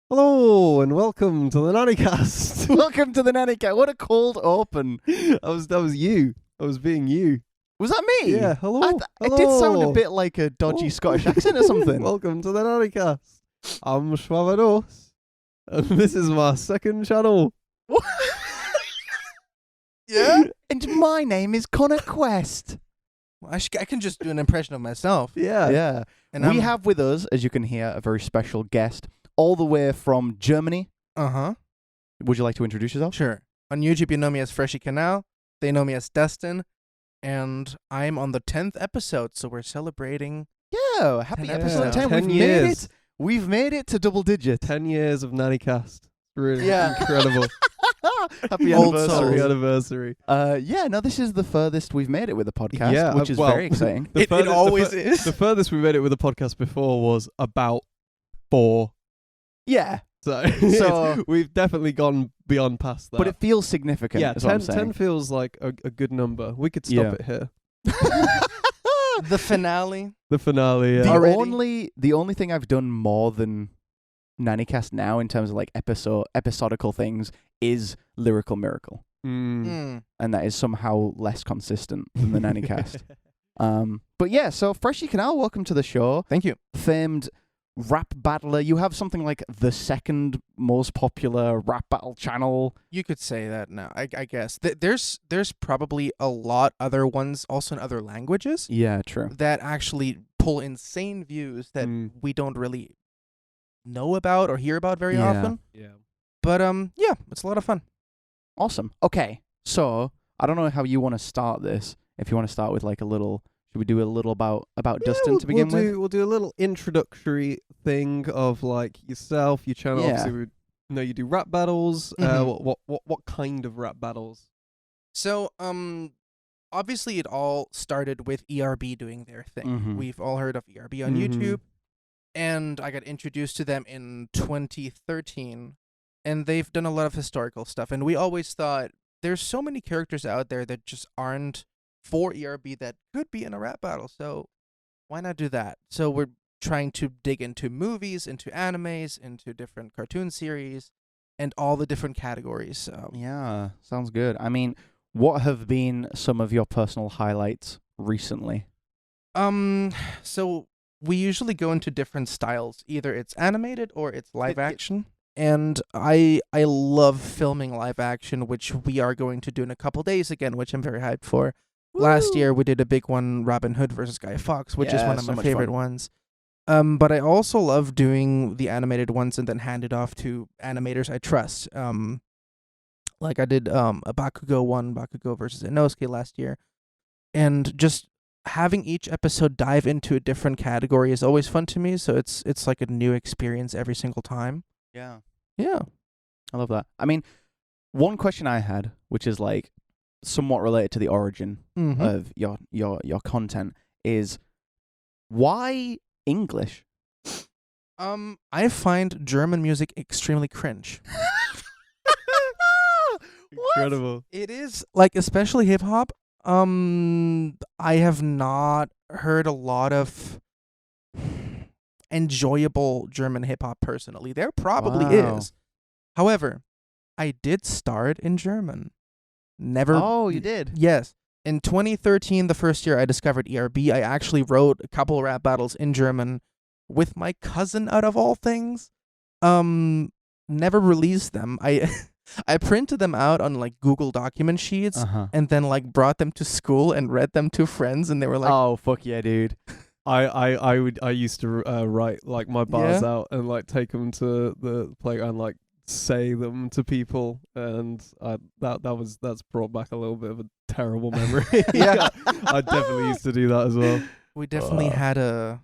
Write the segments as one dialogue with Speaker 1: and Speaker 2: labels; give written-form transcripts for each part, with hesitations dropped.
Speaker 1: Hello and welcome to the NANICAST.
Speaker 2: Welcome to the NANICAST. What a cold open.
Speaker 1: That was you. I was being you.
Speaker 2: Was that me?
Speaker 1: Yeah. Hello.
Speaker 2: It did sound a bit like a dodgy Scottish accent or something.
Speaker 1: Welcome to the NANICAST. I'm Shwabados, and this is my second channel.
Speaker 2: Yeah? And my name is Connor Quest.
Speaker 3: Well, I can just do an impression of myself.
Speaker 1: Yeah.
Speaker 2: Yeah.
Speaker 3: And
Speaker 2: We have with us, as you can hear, a very special guest, all the way from Germany. Would you like to introduce yourself?
Speaker 3: Sure. On YouTube, you know me as Freshy Kanal. They know me as Dustin. And I'm on the 10th episode, so we're celebrating.
Speaker 2: Yeah. Happy
Speaker 3: 10
Speaker 2: episode
Speaker 3: episodes.
Speaker 2: 10.
Speaker 1: 10
Speaker 2: We've made
Speaker 1: years.
Speaker 2: it. We've made it to double digits.
Speaker 1: 10 years of NANICAST. Really
Speaker 2: Yeah.
Speaker 1: incredible.
Speaker 2: Happy
Speaker 3: Old
Speaker 2: anniversary.
Speaker 3: souls.
Speaker 1: Anniversary.
Speaker 2: No, this is the furthest we've made it with a podcast,
Speaker 1: Yeah,
Speaker 2: which is
Speaker 1: well,
Speaker 2: very exciting.
Speaker 3: It always is.
Speaker 1: The furthest we made it with a podcast before was about 4.
Speaker 2: Yeah.
Speaker 1: So we've definitely gone beyond past that.
Speaker 2: But it feels significant.
Speaker 1: yeah,
Speaker 2: is what I'm
Speaker 1: 10
Speaker 2: saying.
Speaker 1: feels like a good number. We could stop
Speaker 2: Yeah.
Speaker 1: it here.
Speaker 3: The finale.
Speaker 1: The finale.
Speaker 2: The
Speaker 1: Yeah.
Speaker 3: Already?
Speaker 2: only thing I've done more than NANICAST now in terms of like episodical things is Lyrical Miracle,
Speaker 3: Mm.
Speaker 2: and that is somehow less consistent than the NANICAST. But yeah, so Freshy Kanal, welcome to the show.
Speaker 3: Thank you.
Speaker 2: Famed rap battler. You have something like the second most popular rap battle channel.
Speaker 3: You could say that now, I guess. There's probably a lot other ones also in other languages
Speaker 2: Yeah, true.
Speaker 3: that actually pull insane views that
Speaker 1: Mm.
Speaker 3: we don't really know about or hear about very
Speaker 2: Yeah.
Speaker 3: often.
Speaker 1: Yeah.
Speaker 3: But yeah, it's a lot of fun.
Speaker 2: Awesome. Okay, so I don't know how you want to start this. If you want to start with like a little, should we do a little about Dustin to begin with?
Speaker 1: We'll do a little introductory thing of like yourself, your channel.
Speaker 2: Yeah.
Speaker 1: Obviously, we know you do rap battles.
Speaker 3: Mhm.
Speaker 1: What kind of rap battles?
Speaker 3: So, obviously it all started with ERB doing their thing.
Speaker 2: Mhm.
Speaker 3: We've all heard of ERB on
Speaker 2: Mhm.
Speaker 3: YouTube, and I got introduced to them in 2013, and they've done a lot of historical stuff, and we always thought there's so many characters out there that just aren't for ERB that could be in a rap battle, so why not do that? So we're trying to dig into movies, into animes, into different cartoon series, and all the different categories.
Speaker 2: Yeah, sounds good. I mean, what have been some of your personal highlights recently?
Speaker 3: So we usually go into different styles. Either it's animated or it's live action. And I love filming live action, which we are going to do in a couple days again, which I'm very hyped for. Last year we did a big one, Robin Hood versus Guy Fawkes, which is
Speaker 2: Yeah,
Speaker 3: one of
Speaker 2: so
Speaker 3: my
Speaker 2: much
Speaker 3: favorite
Speaker 2: fun.
Speaker 3: ones. But I also love doing the animated ones and then hand it off to animators I trust. Like I did a Bakugo one, Bakugo versus Inosuke last year. And just having each episode dive into a different category is always fun to me, so it's like a new experience every single time.
Speaker 2: Yeah.
Speaker 3: Yeah.
Speaker 2: I love that. I mean, one question I had, which is like somewhat related to the origin
Speaker 3: Mm-hmm.
Speaker 2: of your content, is why English?
Speaker 3: I find German music extremely cringe.
Speaker 1: Incredible.
Speaker 3: It is like, especially hip hop. I have not heard a lot of enjoyable German hip hop personally. There probably
Speaker 2: Wow.
Speaker 3: is. However, I did start in German. Never.
Speaker 2: Oh, you did.
Speaker 3: Yes. In 2013, the first year I discovered ERB, I actually wrote a couple rap battles in German with my cousin, out of all things. Never released them. I printed them out on like Google document sheets
Speaker 2: Uh-huh.
Speaker 3: and then like brought them to school and read them to friends, and they were like,
Speaker 2: Oh, fuck yeah, dude.
Speaker 1: I used to write like my bars
Speaker 3: Yeah?
Speaker 1: out and like take them to the playground, like say them to people, and that's brought back a little bit of a terrible memory.
Speaker 3: Yeah.
Speaker 1: I definitely used to do that as well.
Speaker 3: we definitely
Speaker 1: Uh.
Speaker 3: had a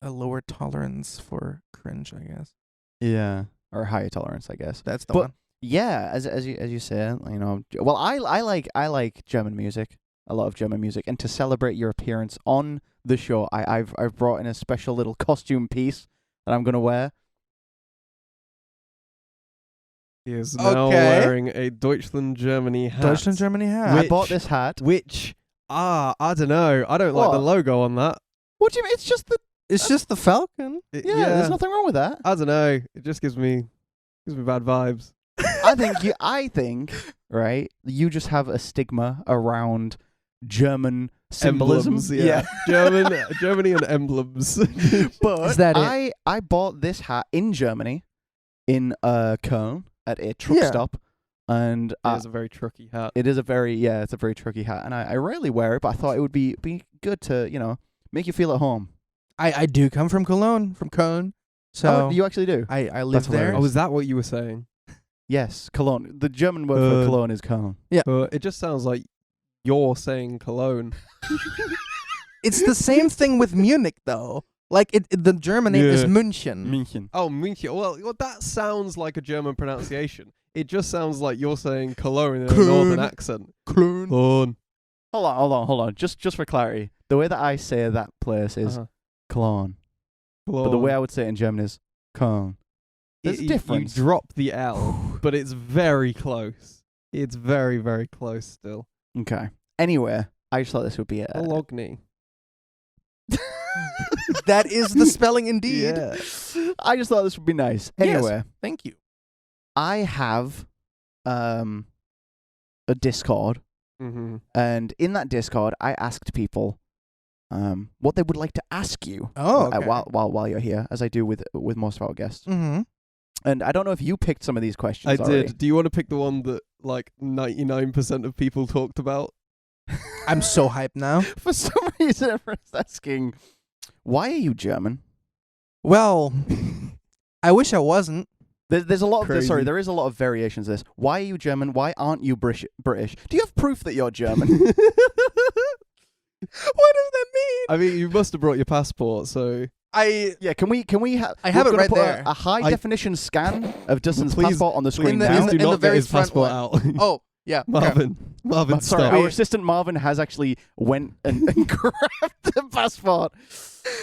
Speaker 3: lower tolerance for cringe, I guess.
Speaker 2: Yeah. Or higher tolerance, I guess.
Speaker 3: That's the
Speaker 2: But-
Speaker 3: one.
Speaker 2: Yeah, as you say, you know, well, I like German music, a lot of German music, and to celebrate your appearance on the show, I've brought in a special little costume piece that I'm gonna wear.
Speaker 1: He is now
Speaker 3: Okay.
Speaker 1: wearing a Deutschland Germany hat.
Speaker 3: Deutschland, Germany hat.
Speaker 2: I bought this hat.
Speaker 1: Which I don't know. I don't like the
Speaker 2: What?
Speaker 1: logo on that.
Speaker 2: What do you mean? It's just the
Speaker 3: It's just the Falcon.
Speaker 2: yeah. There's nothing wrong with that.
Speaker 1: I don't know. It just gives me Gives me bad vibes.
Speaker 2: I think, right, you just have a stigma around German symbolism.
Speaker 1: Emblems, yeah. Germany and emblems.
Speaker 2: But
Speaker 3: Is that it?
Speaker 2: I bought this hat in Germany, in Köln, at a truck
Speaker 3: Yeah.
Speaker 2: stop. And
Speaker 1: It's a very trucky hat.
Speaker 2: it is it's a very tricky hat. And I rarely wear it, but I thought it would be good to, make you feel at home.
Speaker 3: I do come from Cologne, from Köln. So
Speaker 2: Oh, you actually do?
Speaker 3: I live
Speaker 2: That's
Speaker 3: there.
Speaker 2: hilarious.
Speaker 1: Oh, is that what you were saying?
Speaker 2: Yes, Cologne. The German word for Cologne is Köln.
Speaker 1: It just sounds like you're saying Cologne.
Speaker 3: It's the same thing with Munich, though. Like the German name is
Speaker 1: Yeah.
Speaker 3: München.
Speaker 2: München.
Speaker 1: Oh, München. Well, that sounds like a German pronunciation. It just sounds like you're saying Cologne in a
Speaker 3: Cologne.
Speaker 1: northern accent.
Speaker 3: Cologne.
Speaker 1: Cologne.
Speaker 2: Hold on. Just for clarity, the way that I say that place is Cologne. But the way I would say it in German is Köln. There's a difference.
Speaker 1: You drop the L, but it's very close. It's very, very close still.
Speaker 2: Okay. Anyway, I just thought this would be a
Speaker 1: Bologna.
Speaker 3: That is the spelling indeed.
Speaker 1: Yeah.
Speaker 2: I just thought this would be nice. Anyway,
Speaker 3: Thank you.
Speaker 2: I have a Discord,
Speaker 1: Mm-hmm.
Speaker 2: and in that Discord, I asked people what they would like to ask you
Speaker 3: Oh, okay.
Speaker 2: while you're here, as I do with most of our guests.
Speaker 3: Mm-hmm.
Speaker 2: And I don't know if you picked some of these questions.
Speaker 1: I
Speaker 2: already.
Speaker 1: did. Do you want to pick the one that like 99% of people talked about?
Speaker 3: I'm so hyped now.
Speaker 2: For some reason, everyone's asking, why are you German?
Speaker 3: Well, I wish I wasn't.
Speaker 2: There's a lot of
Speaker 1: Crazy.
Speaker 2: there is a lot of variations of this. Why are you German? Why aren't you British? Do you have proof that you're German?
Speaker 3: What does that mean?
Speaker 1: I mean, you must have brought your passport, so
Speaker 2: Yeah, can we have?
Speaker 3: I have
Speaker 2: we're
Speaker 3: it
Speaker 2: gonna
Speaker 3: right
Speaker 2: put
Speaker 3: there.
Speaker 2: A high definition scan of Dustin's
Speaker 1: Please-
Speaker 2: passport on the screen
Speaker 3: in the-
Speaker 2: now.
Speaker 1: please do
Speaker 3: in the
Speaker 1: not
Speaker 3: very
Speaker 1: get his
Speaker 3: front
Speaker 1: passport
Speaker 3: one.
Speaker 1: out.
Speaker 3: Oh, yeah.
Speaker 1: Marvin,
Speaker 2: Sorry,
Speaker 1: stop.
Speaker 2: our assistant Marvin has actually went and grabbed the passport.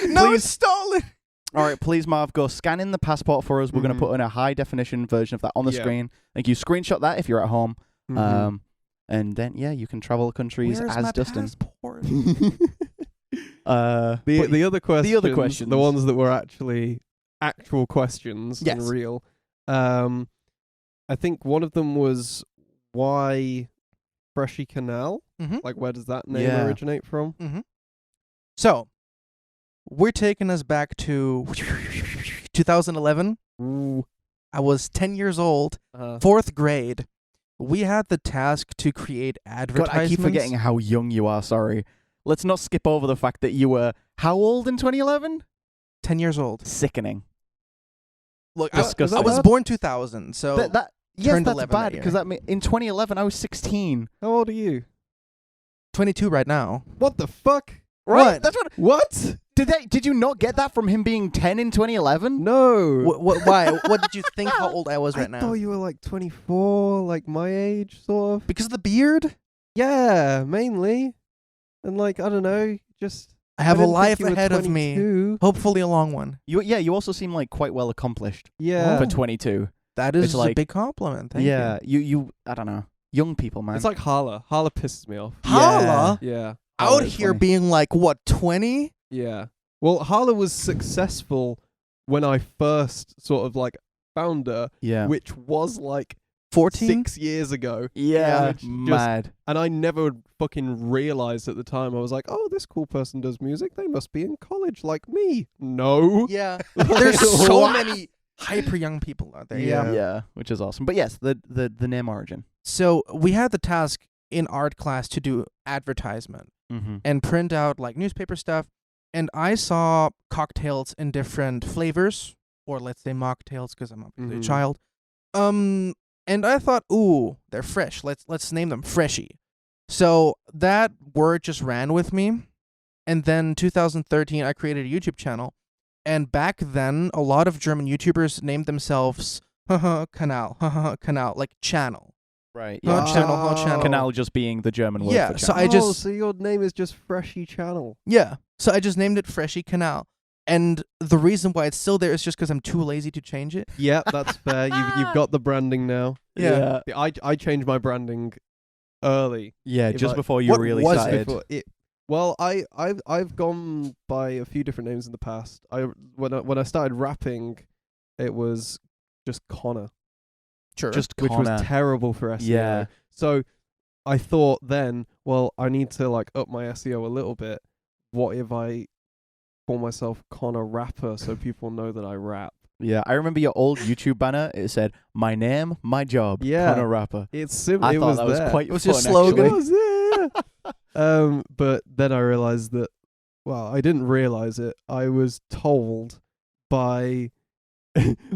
Speaker 3: No,
Speaker 2: Please-
Speaker 3: it's stolen.
Speaker 2: All right, please, Marv, go scan in the passport for us. We're going
Speaker 1: Mhm.
Speaker 2: to put in a high definition version of that on the
Speaker 1: Yeah.
Speaker 2: screen. Thank you. Screenshot that if you're at home.
Speaker 1: Mhm.
Speaker 2: And then, yeah, you can travel countries
Speaker 3: Where's
Speaker 2: as
Speaker 3: my
Speaker 2: Dustin.
Speaker 3: passport?
Speaker 2: But-
Speaker 1: the other questions, the ones that were actual questions and
Speaker 3: Yes.
Speaker 1: real. I think one of them was why Freshy Kanal?
Speaker 3: Mm-hmm.
Speaker 1: Like, where does that name
Speaker 2: Yeah.
Speaker 1: originate from?
Speaker 3: Mm-hmm. So, we're taking us back to 2011.
Speaker 1: Ooh.
Speaker 3: I was 10 years old,
Speaker 1: Uh,
Speaker 3: 4th grade. We had the task to create
Speaker 2: God,
Speaker 3: advertisements.
Speaker 2: I keep forgetting how young you are. Sorry. Let's not skip over the fact that you were how old in 2011?
Speaker 3: 10 years old.
Speaker 2: Sickening.
Speaker 3: Look,
Speaker 2: Disgusting.
Speaker 3: I was born 2000, so
Speaker 2: Yes,
Speaker 3: turned
Speaker 2: that's
Speaker 3: 11
Speaker 2: bad
Speaker 3: that
Speaker 2: because
Speaker 3: year.
Speaker 2: in 2011 I was 16.
Speaker 1: how old are you?
Speaker 3: 22 right now.
Speaker 1: What the fuck?
Speaker 2: Right?
Speaker 3: What?
Speaker 2: That's what.
Speaker 1: What?
Speaker 2: Did you not get that from him being 10 in 2011?
Speaker 1: No.
Speaker 3: Why? What did you think how old I was right
Speaker 1: I
Speaker 3: now?
Speaker 1: thought you were like 24, like my age, sort of.
Speaker 3: Because of the beard?
Speaker 1: Yeah, mainly. And like, I don't know, just...
Speaker 3: I have a
Speaker 1: didn't think
Speaker 3: life
Speaker 1: you were
Speaker 3: ahead of me.
Speaker 1: 22.
Speaker 3: Hopefully a long one.
Speaker 2: You also seem like quite well accomplished
Speaker 1: Yeah.
Speaker 2: for 22.
Speaker 3: That is
Speaker 2: It's like-
Speaker 3: a big compliment. Thank
Speaker 2: yeah,
Speaker 3: you.
Speaker 2: you I don't know. Young people, man.
Speaker 1: It's like Hala. Hala pisses me off.
Speaker 3: Hala?
Speaker 1: Yeah.
Speaker 2: Oh,
Speaker 3: Out
Speaker 2: that's
Speaker 3: here
Speaker 2: funny.
Speaker 3: being like, what, 20?
Speaker 1: Yeah. Well, Hala was successful when I first sort of like found her,
Speaker 2: yeah.
Speaker 1: which was like
Speaker 3: 14?
Speaker 1: 6 years ago.
Speaker 2: Yeah,
Speaker 1: which just-
Speaker 2: mad.
Speaker 1: And I never fucking realized at the time. I was like, oh, this cool person does music. They must be in college like me. No.
Speaker 3: Yeah.
Speaker 1: Like,
Speaker 3: There's so
Speaker 1: what?
Speaker 3: many hyper young people out there.
Speaker 1: Yeah.
Speaker 2: Yeah, which is awesome. But yes, the name origin.
Speaker 3: So we had the task in art class to do advertisement
Speaker 2: Mm-hmm.
Speaker 3: and print out like newspaper stuff. And I saw cocktails in different flavors, or let's say mocktails, because I'm obviously a
Speaker 1: Mhm.
Speaker 3: child. And I thought, ooh, they're fresh. Let's name them Freshy. So that word just ran with me. And then 2013, I created a YouTube channel. And back then, a lot of German YouTubers named themselves Kanal, Kanal, like channel.
Speaker 2: Right.
Speaker 3: Huh,
Speaker 2: Yeah.
Speaker 3: channel.
Speaker 2: Canal just being the German word
Speaker 3: Yeah,
Speaker 2: for
Speaker 3: so
Speaker 2: channel.
Speaker 3: I just-
Speaker 1: so your name is just Freshy Channel.
Speaker 3: Yeah. So I just named it Freshy Kanal. And the reason why it's still there is just because I'm too lazy to change it.
Speaker 1: Yeah, that's fair. You've got the branding now.
Speaker 2: Yeah.
Speaker 1: I changed my branding early.
Speaker 2: Yeah,
Speaker 1: If
Speaker 2: just
Speaker 1: I-
Speaker 2: before you
Speaker 3: What
Speaker 2: really
Speaker 3: was it?
Speaker 2: started.
Speaker 1: Before it, well, I've gone by a few different names in the past. When I started rapping, it was just Connor.
Speaker 3: Sure.
Speaker 2: Just
Speaker 1: which was
Speaker 2: Connor.
Speaker 1: terrible for SEO.
Speaker 2: Yeah.
Speaker 1: So I thought then, well, I need to like up my SEO a little bit. What if I call myself Connor Rapper so people know that I rap?
Speaker 2: Yeah, I remember your old YouTube banner. It said, "My name, my job,
Speaker 1: Yeah.
Speaker 2: Connor Rapper."
Speaker 1: It's simple.
Speaker 2: I
Speaker 1: It
Speaker 2: thought
Speaker 1: was
Speaker 2: that was
Speaker 1: there.
Speaker 2: quite
Speaker 3: It was
Speaker 2: fun,
Speaker 3: your slogan.
Speaker 2: actually.
Speaker 1: It was, yeah. But then I realized that, well, I didn't realize it. I was told by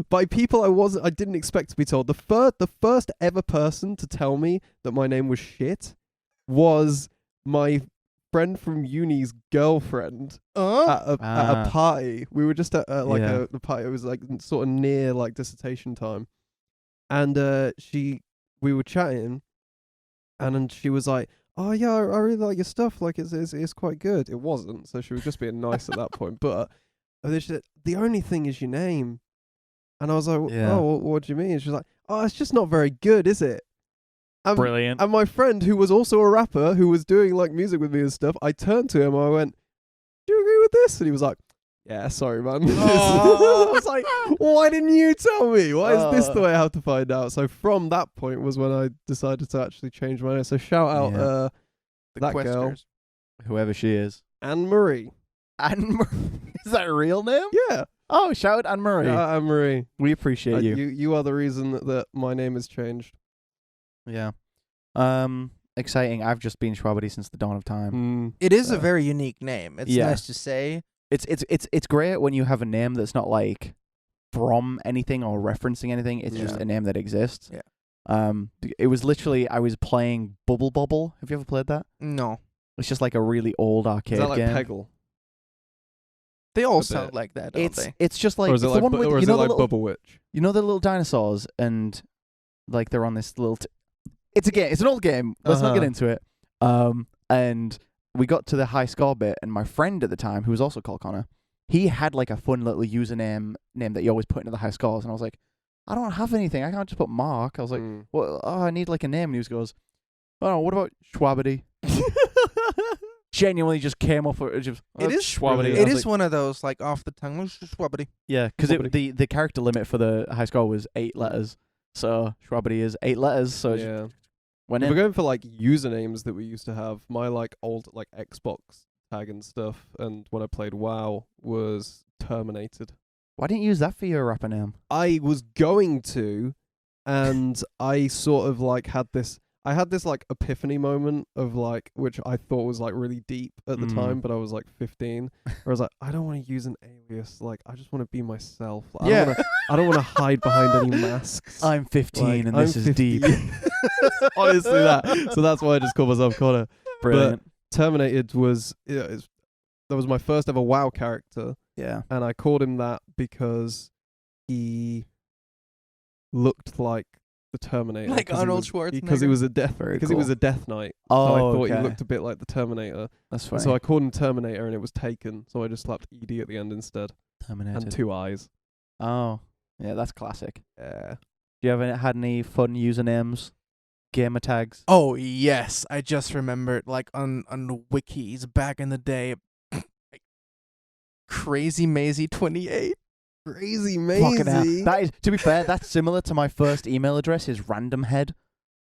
Speaker 1: by people I didn't expect to be told. The first ever person to tell me that my name was shit was my friend from uni's girlfriend at a party. We were just at
Speaker 2: Yeah.
Speaker 1: the party. It was like sort of near like dissertation time, and we were chatting, and then she was like, "Oh yeah, I really like your stuff. Like it's quite good." It wasn't, so she was just being nice at that point. But then she said, "The only thing is your name," and I was like,
Speaker 2: Yeah.
Speaker 1: "Oh, what do you mean?" And she was like, "Oh, it's just not very good, is it?"
Speaker 2: Brilliant.
Speaker 1: And my friend, who was also a rapper, who was doing like music with me and stuff, I turned to him and I went, "Do you agree with this?" And he was like, "Yeah, sorry, man." I was like, "Why didn't you tell me? Why is this the way I have to find out?" So from that point was when I decided to actually change my name. So shout out
Speaker 3: The
Speaker 1: that girl,
Speaker 3: Questers.
Speaker 2: Whoever she is.
Speaker 1: Anne Marie.
Speaker 2: Anne Marie. Is that a real name?
Speaker 1: Yeah,
Speaker 2: Oh, shout out Anne Marie.
Speaker 1: Anne Marie.
Speaker 2: We appreciate you.
Speaker 1: You are the reason that my name has changed.
Speaker 2: Yeah. Exciting. I've just been Shwabados since the dawn of time.
Speaker 3: It is a
Speaker 1: Yeah.
Speaker 3: very unique name. It's
Speaker 2: Yeah.
Speaker 3: nice to say.
Speaker 2: It's great when you have a name that's not like from anything or referencing anything. It's just
Speaker 3: Yeah.
Speaker 2: a name that exists.
Speaker 3: Yeah.
Speaker 2: It was literally I was playing Bubble Bobble. Have you ever played that?
Speaker 3: No.
Speaker 2: It's just like a really old
Speaker 1: Is
Speaker 2: arcade
Speaker 1: that like
Speaker 2: game.
Speaker 1: Peggle?
Speaker 3: They all
Speaker 1: A
Speaker 3: sound
Speaker 1: bit.
Speaker 3: like that, don't they?
Speaker 2: It's just like
Speaker 1: Or is it
Speaker 2: it's
Speaker 1: like,
Speaker 2: the one with
Speaker 1: or
Speaker 2: you
Speaker 1: is
Speaker 2: know
Speaker 1: it
Speaker 2: the
Speaker 1: like
Speaker 2: little,
Speaker 1: Bubble Witch?
Speaker 2: you know the little dinosaurs and like they're on this little. It's a game. It's an old game. Let's not get
Speaker 1: Uh-huh.
Speaker 2: into it. And we got to the high score bit, and my friend at the time, who was also called Connor, he had like a fun little username name that you always put into the high scores, and I was like, I don't have anything. I can't just put Mark. I was like, well, I need like a name. And he goes, oh, what about Shwabady? Genuinely just came off. Just,
Speaker 3: It is
Speaker 2: Shwabady.
Speaker 1: brilliant.
Speaker 3: It is one of those like off the tongue. Shwabbity.
Speaker 2: Yeah, because
Speaker 1: Shwabady.
Speaker 2: the character limit for the high score was 8 letters. So Shwabady is 8 letters. So it
Speaker 1: yeah.
Speaker 2: went
Speaker 1: If
Speaker 2: in.
Speaker 1: we're going for like usernames that we used to have, my like old like Xbox tag and stuff, and when I played WoW was Terminated.
Speaker 2: Why didn't you use that for your rapper name?
Speaker 1: I was going to, and I sort of like had this like epiphany moment of like, which I thought was like really deep at the time, but I was like 15, where I was like, I don't want to use an alias. Like, I just want to be myself. Like,
Speaker 2: Yeah.
Speaker 1: I don't want to hide behind any masks.
Speaker 2: I'm 15
Speaker 1: Like,
Speaker 2: and
Speaker 1: I'm
Speaker 2: this is
Speaker 1: 50.
Speaker 2: deep.
Speaker 1: Honestly, that. So that's why I just call myself Connor.
Speaker 2: Brilliant.
Speaker 1: Terminated was that was my first ever WoW character,
Speaker 2: Yeah.
Speaker 1: and I called him that because he looked like the Terminator,
Speaker 3: Like
Speaker 1: 'cause he
Speaker 3: Arnold
Speaker 1: was-
Speaker 3: Schwarzenegger?
Speaker 1: because he was a death
Speaker 2: Very
Speaker 1: because he
Speaker 2: cool.
Speaker 1: was a Death Knight.
Speaker 2: Oh,
Speaker 1: so I thought
Speaker 2: okay.
Speaker 1: he looked a bit like the Terminator.
Speaker 2: That's funny.
Speaker 1: So I called him Terminator, and it was taken. So I just slapped ED at the end instead,
Speaker 2: Terminated.
Speaker 1: and 2 eyes.
Speaker 2: Oh, yeah, that's classic.
Speaker 1: Yeah.
Speaker 2: Do you have had any fun usernames, gamer tags?
Speaker 3: Oh yes, I just remembered. Like on the wikis back in the day, like, Crazy Maisie 28.
Speaker 1: Crazy
Speaker 2: Fucking hell.
Speaker 1: Maisie.
Speaker 2: That is, to be fair, that's similar to my first email address is Random Head.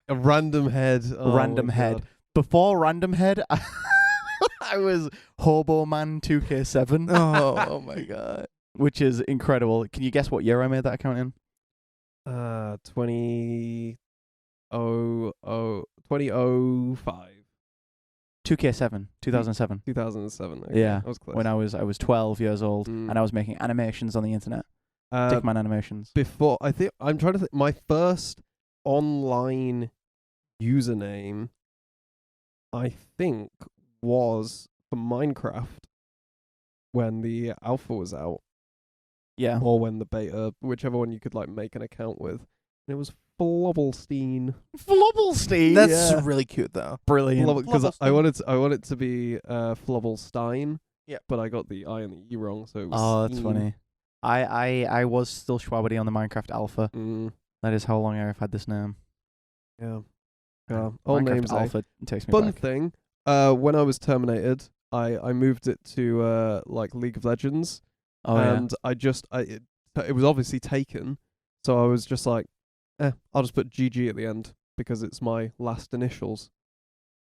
Speaker 1: A random head. Oh
Speaker 2: Random
Speaker 1: my
Speaker 2: Head.
Speaker 1: God.
Speaker 2: Before Random Head, I was Hobo Man 2K7,
Speaker 3: Oh my god.
Speaker 2: which is incredible. Can you guess what year I made that account in?
Speaker 1: 2005.
Speaker 2: 2K7, 2007.
Speaker 1: 2007. Okay.
Speaker 2: Yeah,
Speaker 1: I was close.
Speaker 2: when I was 12 years old
Speaker 1: Mm.
Speaker 2: and I was making animations on the internet. Dickman animations.
Speaker 1: Before, I think I'm trying to think. My first online username, I think, was for Minecraft when the alpha was out,
Speaker 2: Yeah.
Speaker 1: or when the beta, whichever one you could like make an account with. And it was Flobblestein.
Speaker 2: Flobblestein.
Speaker 3: That's
Speaker 1: Yeah.
Speaker 3: really cute though.
Speaker 2: brilliant.
Speaker 1: Because I
Speaker 3: Flobblestein.
Speaker 1: wanted it to be Flobblestein.
Speaker 3: Yep.
Speaker 1: But I got the I and the E wrong, so it was.
Speaker 2: Oh, that's
Speaker 1: Steen.
Speaker 2: funny. I was still Shwabady on the Minecraft alpha.
Speaker 1: Mm,
Speaker 2: That is how long I've had this name.
Speaker 1: yeah. Yeah. All
Speaker 2: Minecraft
Speaker 1: names.
Speaker 2: alpha takes me
Speaker 1: Fun
Speaker 2: back.
Speaker 1: thing. When I was terminated, I moved it to like League of Legends,
Speaker 2: Oh
Speaker 1: and it was obviously taken, so I was just like, I'll just put GG at the end because it's my last initials.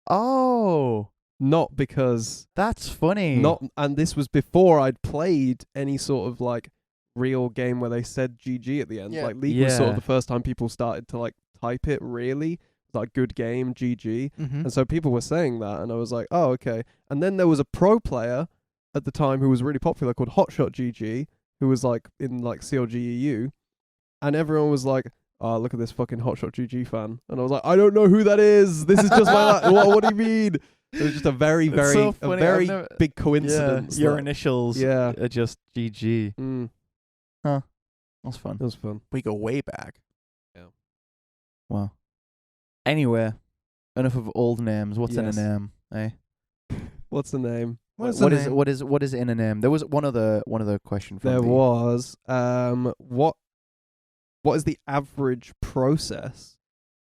Speaker 2: Oh,
Speaker 1: Not because
Speaker 2: that's funny.
Speaker 1: and this was before I'd played any sort of like real game where they said GG at the end.
Speaker 3: Yeah.
Speaker 1: Like League was sort
Speaker 2: Yeah.
Speaker 1: of the first time people started to like type it really. Like good game, GG.
Speaker 3: Mm-hmm.
Speaker 1: And so people were saying that and I was like, oh, okay. And then there was a pro player at the time who was really popular called Hotshot GG, who was like in like CLG EU. And everyone was like, oh, look at this fucking Hotshot GG fan. And I was like, I don't know who that is. This is just my what do you mean? It was just a very,
Speaker 2: It's
Speaker 1: very,
Speaker 2: so
Speaker 1: a
Speaker 2: funny.
Speaker 1: very
Speaker 2: I've never-
Speaker 1: big coincidence.
Speaker 2: Your
Speaker 1: that-
Speaker 2: initials
Speaker 1: Yeah.
Speaker 2: are just GG. That's fun.
Speaker 1: It was fun.
Speaker 3: We go way back.
Speaker 2: Wow. Anyway, enough of old names. What's
Speaker 1: Yes.
Speaker 2: in a name? Eh?
Speaker 1: What's the name?
Speaker 3: What's
Speaker 2: What
Speaker 3: the
Speaker 2: is
Speaker 3: name?
Speaker 2: what is in a name? There was one other question from
Speaker 1: There
Speaker 2: the-
Speaker 1: was what is the average process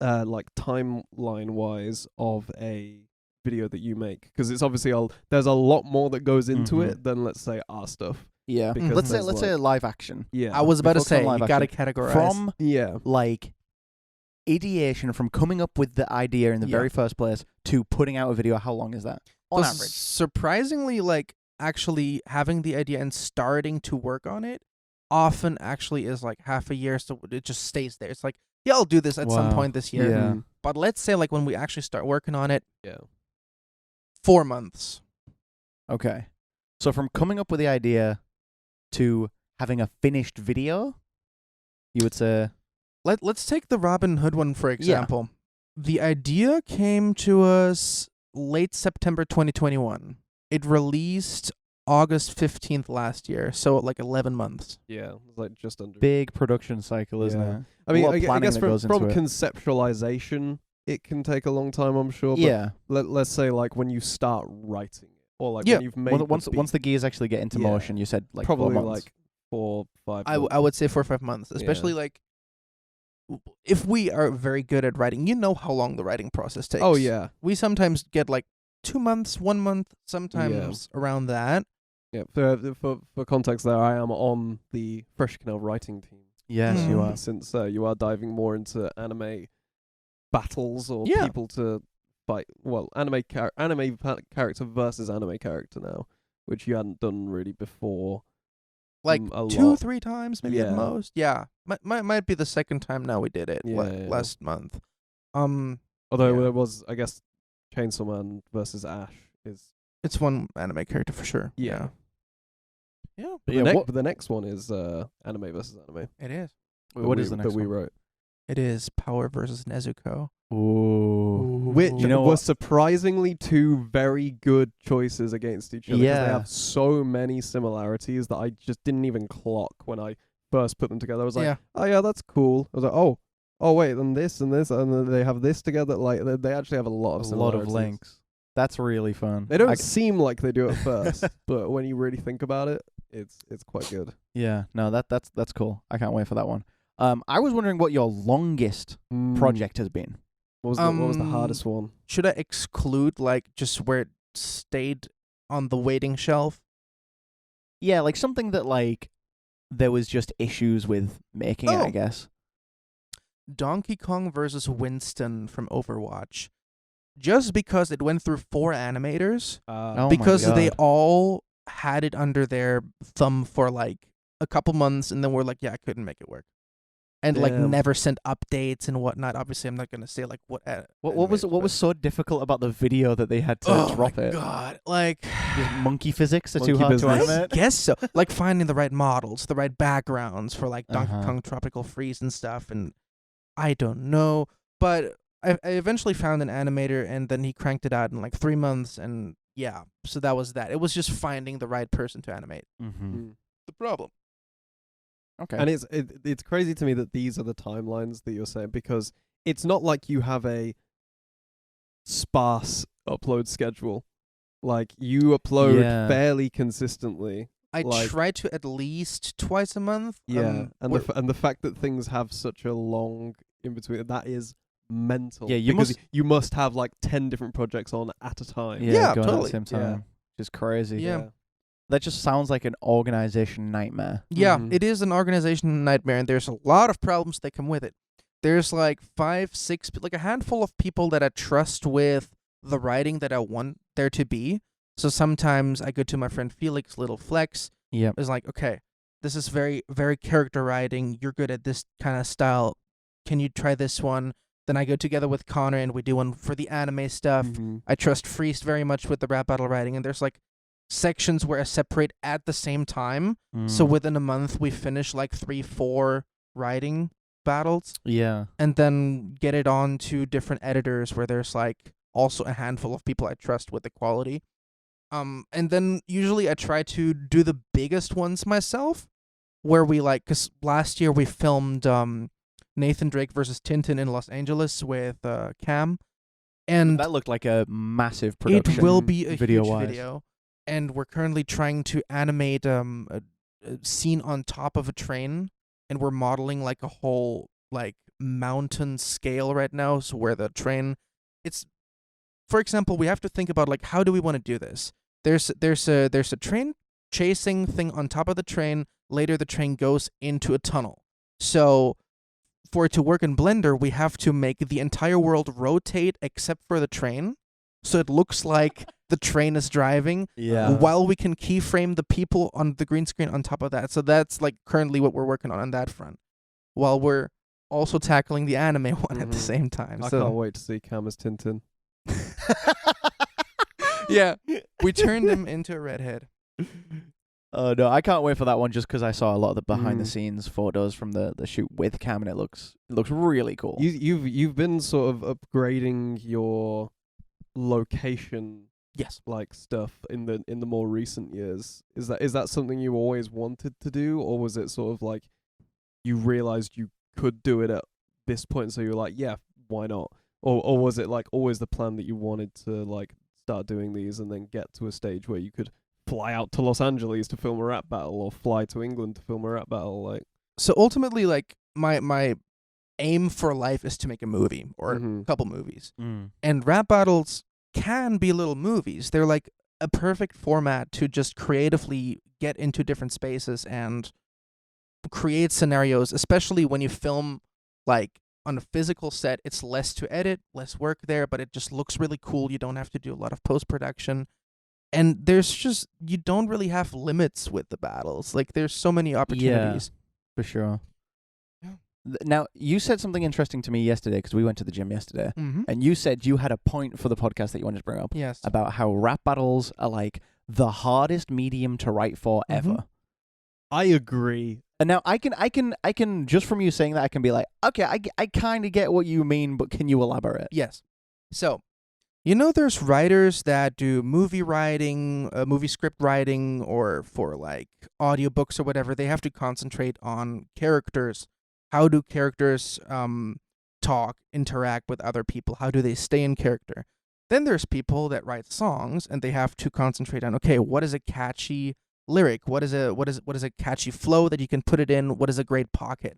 Speaker 1: like timeline wise of a video that you make? Because it's obviously there's a lot more that goes into
Speaker 2: Mhm.
Speaker 1: it than let's say our stuff.
Speaker 2: Yeah.
Speaker 1: because
Speaker 2: Let's say
Speaker 1: there's
Speaker 2: let's say live action.
Speaker 1: Yeah.
Speaker 3: I was about to
Speaker 2: focus on
Speaker 3: say,
Speaker 2: live
Speaker 3: you got to
Speaker 2: action.
Speaker 3: categorize.
Speaker 2: From
Speaker 1: yeah.
Speaker 2: like ideation, from coming up with the idea in the
Speaker 3: Yeah.
Speaker 2: very first place to putting out a video, how long is that on
Speaker 3: So
Speaker 2: average?
Speaker 3: surprisingly, like actually having the idea and starting to work on it often actually is like half a year, so it just stays there. It's like, yeah, I'll do this at some
Speaker 2: Wow.
Speaker 3: point this year.
Speaker 2: Yeah.
Speaker 1: Mm.
Speaker 3: But let's say like when we actually start working on it,
Speaker 1: Yeah.
Speaker 3: 4 months.
Speaker 2: Okay. So from coming up with the idea to having a finished video, you would say
Speaker 3: Let's take the Robin Hood one for example. The idea came to us late September 2021. It released August 15th last year, so like 11 months.
Speaker 1: Yeah. It was like just under.
Speaker 2: big production cycle, isn't
Speaker 1: Yeah.
Speaker 2: it?
Speaker 1: I mean,
Speaker 2: a lot of
Speaker 1: I
Speaker 2: planning
Speaker 1: guess
Speaker 2: that
Speaker 1: from,
Speaker 2: goes
Speaker 1: from
Speaker 2: into it.
Speaker 1: conceptualization, it can take a long time, I'm sure. But
Speaker 2: Yeah.
Speaker 1: let's say like when you start writing it, or like
Speaker 3: Yeah.
Speaker 1: when you've made
Speaker 2: Once the gears actually get into
Speaker 1: Yeah.
Speaker 2: motion, you said like
Speaker 1: probably
Speaker 2: 4 months.
Speaker 1: like 4, 5.
Speaker 3: I would say 4 or 5 months, especially like if we are very good at writing, you know how long the writing process takes.
Speaker 1: Oh yeah.
Speaker 3: We sometimes get like 2 months, 1 month, sometimes around that.
Speaker 1: Yeah. For context, there I am on the Freshy Kanal writing team.
Speaker 2: Yes, you are.
Speaker 1: Since you are diving more into anime battles or
Speaker 3: Yeah.
Speaker 1: people to fight. Well, anime character versus anime character now, which you hadn't done really before.
Speaker 3: Like
Speaker 1: a
Speaker 3: 2-3
Speaker 1: lot.
Speaker 3: times, maybe at
Speaker 1: Yeah.
Speaker 3: most. Yeah, might be the second time now we did it
Speaker 1: Yeah.
Speaker 3: last month.
Speaker 1: Although
Speaker 3: Yeah.
Speaker 1: there was, I guess, Chainsaw Man versus Ash is
Speaker 3: It's one anime character for sure.
Speaker 1: yeah.
Speaker 3: Yeah,
Speaker 1: But,
Speaker 2: Yeah,
Speaker 1: but the next one is anime versus anime.
Speaker 3: it is.
Speaker 2: What is the next
Speaker 1: that we
Speaker 2: one?
Speaker 1: wrote?
Speaker 3: It is Power versus Nezuko.
Speaker 2: Ooh.
Speaker 1: Which
Speaker 2: You know
Speaker 1: were
Speaker 2: what?
Speaker 1: surprisingly two very good choices against each other. 'Cause
Speaker 2: Yeah.
Speaker 1: they have so many similarities that I just didn't even clock when I first put them together. I was like,
Speaker 3: Yeah.
Speaker 1: oh yeah, that's cool. I was like, oh wait, and this, and then they have this together. Like they actually have a lot of
Speaker 2: A lot of
Speaker 1: similarities.
Speaker 2: links. That's really fun.
Speaker 1: They don't
Speaker 2: I-
Speaker 1: seem like they do at first, but when you really think about it, it's quite good.
Speaker 2: Yeah, no, that's cool. I can't wait for that one. I was wondering what your longest project has been.
Speaker 1: What was the hardest one?
Speaker 3: Should I exclude like just where it stayed on the waiting shelf?
Speaker 2: Yeah, like something that like there was just issues with making it, I
Speaker 3: Oh.
Speaker 2: guess.
Speaker 3: Donkey Kong versus Winston from Overwatch. Just because it went through 4 animators,
Speaker 2: Oh my
Speaker 3: because they
Speaker 2: God.
Speaker 3: all had it under their thumb for like a couple months, and then we're like, yeah, I couldn't make it work, and like
Speaker 1: Damn.
Speaker 3: never sent updates and whatnot. Obviously, I'm not gonna say like what.
Speaker 2: What was so difficult about the video that they had to
Speaker 3: oh
Speaker 2: drop
Speaker 3: my
Speaker 2: it?
Speaker 3: God, like
Speaker 2: Just monkey physics are too
Speaker 1: Monkey
Speaker 2: hard to
Speaker 1: business.
Speaker 3: I
Speaker 2: animate.
Speaker 3: guess so. Like finding the right models, the right backgrounds for like Donkey
Speaker 2: Uh-huh.
Speaker 3: Kong Tropical Freeze and stuff, and I don't know. But I eventually found an animator, and then he cranked it out in like 3 months, and yeah, so that was that. It was just finding the right person to animate.
Speaker 2: Mm-hmm.
Speaker 3: The problem.
Speaker 2: Okay.
Speaker 1: And it's crazy to me that these are the timelines that you're saying, because it's not like you have a sparse upload schedule. Like you upload
Speaker 2: Yeah.
Speaker 1: fairly consistently.
Speaker 3: I
Speaker 1: Like-
Speaker 3: try to at least twice a month.
Speaker 1: Yeah, and
Speaker 3: we're-
Speaker 1: the fact that things have such a long in between, that is mental.
Speaker 2: Yeah, you
Speaker 1: because
Speaker 2: must-
Speaker 1: you must have like 10 different projects on at a time.
Speaker 3: Yeah,
Speaker 2: going
Speaker 3: totally.
Speaker 2: at the same
Speaker 1: Yeah.
Speaker 2: time. Just crazy.
Speaker 3: Yeah.
Speaker 2: That just sounds like an organization nightmare.
Speaker 3: yeah,
Speaker 1: Mhm.
Speaker 3: it is an organization nightmare, and there's a lot of problems that come with it. there's like 5, 6, like a handful of people that I trust with the writing that I want there to be. So sometimes I go to my friend Felix, Little Flex.
Speaker 2: Yeah.
Speaker 3: It's like, okay, this is very, very character writing. You're good at this kind of style. Can you try this one? Then I go together with Connor and we do one for the anime stuff.
Speaker 1: Mhm.
Speaker 3: I trust Freest very much with the rap battle writing, and there's like sections where I separate at the same time. So within a month we finish like 3, 4 writing battles,
Speaker 2: yeah.
Speaker 3: and then get it on to different editors where there's like also a handful of people I trust with the quality. And then usually I try to do the biggest ones myself, where we like, cause last year we filmed Nathan Drake versus Tintin in Los Angeles with Cam, and
Speaker 2: That looked like a massive production.
Speaker 3: it will be a huge
Speaker 2: video-wise.
Speaker 3: video. And we're currently trying to animate a scene on top of a train, and we're modeling like a whole like mountain scale right now. So where the train, it's, for example, we have to think about like, how do we want to do this? There's a train chasing thing on top of the train. Later the train goes into a tunnel. So for it to work in Blender, we have to make the entire world rotate except for the train, so it looks like the train is driving,
Speaker 2: Yeah.
Speaker 3: while we can keyframe the people on the green screen on top of that. So that's like currently what we're working on that front, while we're also tackling the anime one at the
Speaker 1: Mhm.
Speaker 3: same time.
Speaker 1: I
Speaker 3: So
Speaker 1: can't wait to see Cam as Tintin.
Speaker 3: yeah, we turned him into a redhead.
Speaker 2: Oh no, I can't wait for that one just because I saw a lot of the behind the
Speaker 1: Mm.
Speaker 2: scenes photos from the shoot with Cam, and it looks really cool.
Speaker 1: You've been sort of upgrading your location
Speaker 3: Yes.
Speaker 1: like stuff in the more recent years. Is that something you always wanted to do, or was it sort of like you realized you could do it at this point, so you're like, yeah, why not? Or was it like always the plan that you wanted to like start doing these and then get to a stage where you could fly out to Los Angeles to film a rap battle, or fly to England to film a rap battle? Like,
Speaker 3: So ultimately, like my aim for life is to make a movie or
Speaker 1: Mhm.
Speaker 3: a couple movies.
Speaker 2: Mm.
Speaker 3: And rap battles can be little movies. They're like a perfect format to just creatively get into different spaces and create scenarios, especially when you film like on a physical set. It's less to edit, less work there, but it just looks really cool. You don't have to do a lot of post-production. And there's just, you don't really have limits with the battles. Like there's so many opportunities.
Speaker 2: For sure.
Speaker 3: Yeah.
Speaker 2: Now, you said something interesting to me yesterday because we went to the gym yesterday,
Speaker 3: Mm-hmm.
Speaker 2: and you said you had a point for the podcast that you wanted to bring up
Speaker 3: Yes.
Speaker 2: about how rap battles are like the hardest medium to write for ever.
Speaker 3: Mhm.
Speaker 1: I agree.
Speaker 2: And now I can just from you saying that, I can be like, okay, I kind of get what you mean, but can you elaborate?
Speaker 3: Yes. So, you know, there's writers that do movie writing, movie script writing, or for like audiobooks or whatever. They have to concentrate on characters. How do characters talk, interact with other people? How do they stay in character? Then there's people that write songs, and they have to concentrate on, okay, what is a catchy lyric? What is a catchy flow that you can put it in? What is a great pocket?